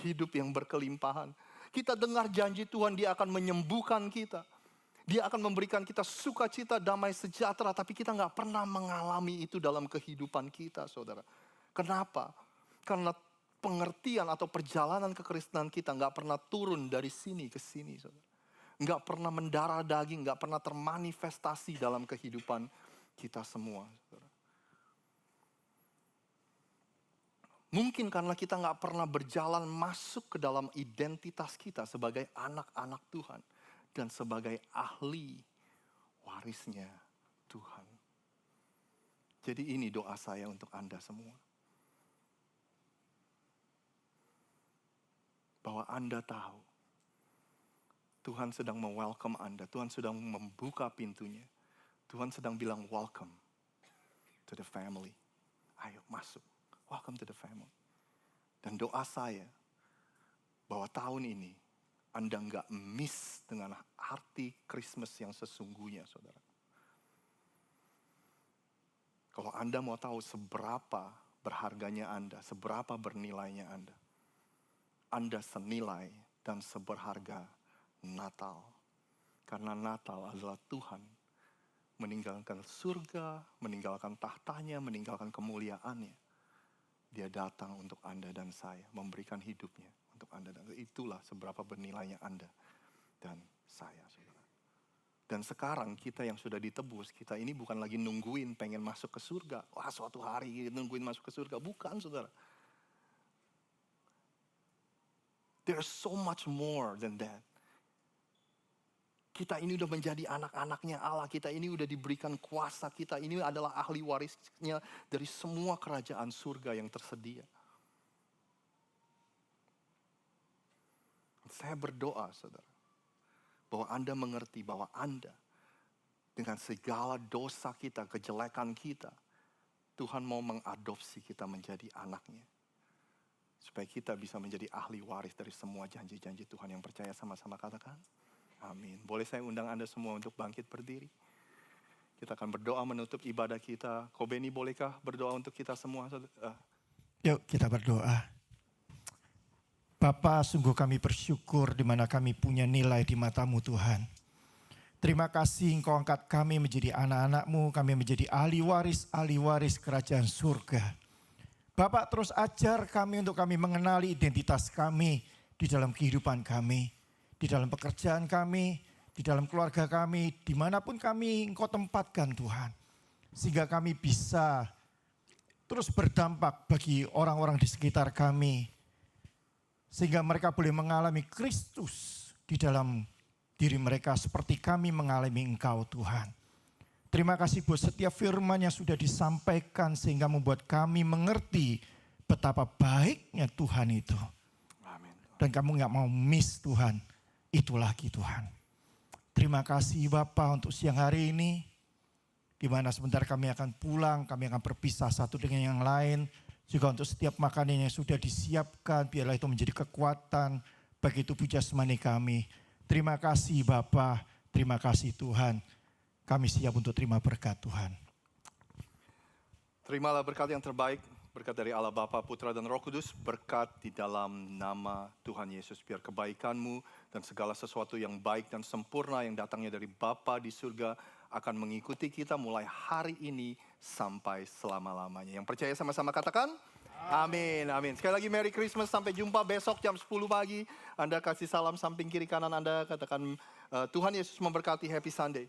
hidup yang berkelimpahan. Kita dengar janji Tuhan, Dia akan menyembuhkan kita, Dia akan memberikan kita sukacita, damai sejahtera, tapi kita nggak pernah mengalami itu dalam kehidupan kita, saudara. Kenapa? Karena pengertian atau perjalanan kekristenan kita nggak pernah turun dari sini ke sini, saudara. Nggak pernah mendarah daging, nggak pernah termanifestasi dalam kehidupan kita semua. Saudara. Mungkin karena kita nggak pernah berjalan masuk ke dalam identitas kita sebagai anak-anak Tuhan. Dan sebagai ahli warisnya Tuhan. Jadi ini doa saya untuk Anda semua. Bahwa Anda tahu Tuhan sedang me-welcome Anda. Tuhan sedang membuka pintunya. Tuhan sedang bilang welcome to the family. Ayo masuk. Welcome to the family. Dan doa saya bahwa tahun ini Anda nggak miss dengan arti Christmas yang sesungguhnya, saudara. Kalau Anda mau tahu seberapa berharganya Anda, seberapa bernilainya Anda senilai dan seberharga Natal. Karena Natal adalah Tuhan meninggalkan surga, meninggalkan tahtanya, meninggalkan kemuliaannya. Dia datang untuk Anda dan saya, memberikan hidupnya untuk Anda dan saya. Itulah seberapa bernilainya Anda dan saya, saudara. Dan sekarang kita yang sudah ditebus, kita ini bukan lagi nungguin pengen masuk ke surga. Wah, suatu hari nungguin masuk ke surga. Bukan, saudara. There's so much more than that. Kita ini udah menjadi anak-anaknya Allah. Kita ini udah diberikan kuasa. Kita ini adalah ahli warisnya dari semua kerajaan surga yang tersedia. Saya berdoa, saudara, bahwa Anda mengerti bahwa Anda dengan segala dosa kita, kejelekan kita, Tuhan mau mengadopsi kita menjadi anaknya. Supaya kita bisa menjadi ahli waris dari semua janji-janji Tuhan. Yang percaya sama-sama katakan amin. Boleh saya undang Anda semua untuk bangkit berdiri. Kita akan berdoa menutup ibadah kita. Kobeni bolehkah berdoa untuk kita semua? Yuk kita berdoa. Bapa, sungguh kami bersyukur di mana kami punya nilai di mata-Mu Tuhan. Terima kasih Engkau angkat kami menjadi anak-anak-Mu, kami menjadi ahli waris kerajaan surga. Bapak terus ajar kami untuk kami mengenali identitas kami di dalam kehidupan kami, di dalam pekerjaan kami, di dalam keluarga kami, dimanapun kami Engkau tempatkan Tuhan. Sehingga kami bisa terus berdampak bagi orang-orang di sekitar kami. Sehingga mereka boleh mengalami Kristus di dalam diri mereka seperti kami mengalami Engkau Tuhan. Terima kasih buat setiap firman yang sudah disampaikan sehingga membuat kami mengerti betapa baiknya Tuhan itu. Amin. Dan kamu gak mau miss Tuhan, itu lagi Tuhan. Terima kasih Bapa untuk siang hari ini. Di mana sebentar kami akan pulang, kami akan berpisah satu dengan yang lain. Juga untuk setiap makanan yang sudah disiapkan, biarlah itu menjadi kekuatan bagi tubuh jasmani kami. Terima kasih Bapa, terima kasih Tuhan. Kami siap untuk terima berkat Tuhan. Terimalah berkat yang terbaik, berkat dari Allah Bapa, Putra dan Roh Kudus, berkat di dalam nama Tuhan Yesus. Biar kebaikan-Mu dan segala sesuatu yang baik dan sempurna yang datangnya dari Bapa di surga akan mengikuti kita mulai hari ini sampai selama-lamanya. Yang percaya sama-sama katakan, amin, amin. Sekali lagi Merry Christmas, sampai jumpa besok jam 10 pagi. Anda kasih salam samping kiri kanan Anda, katakan Tuhan Yesus memberkati, Happy Sunday.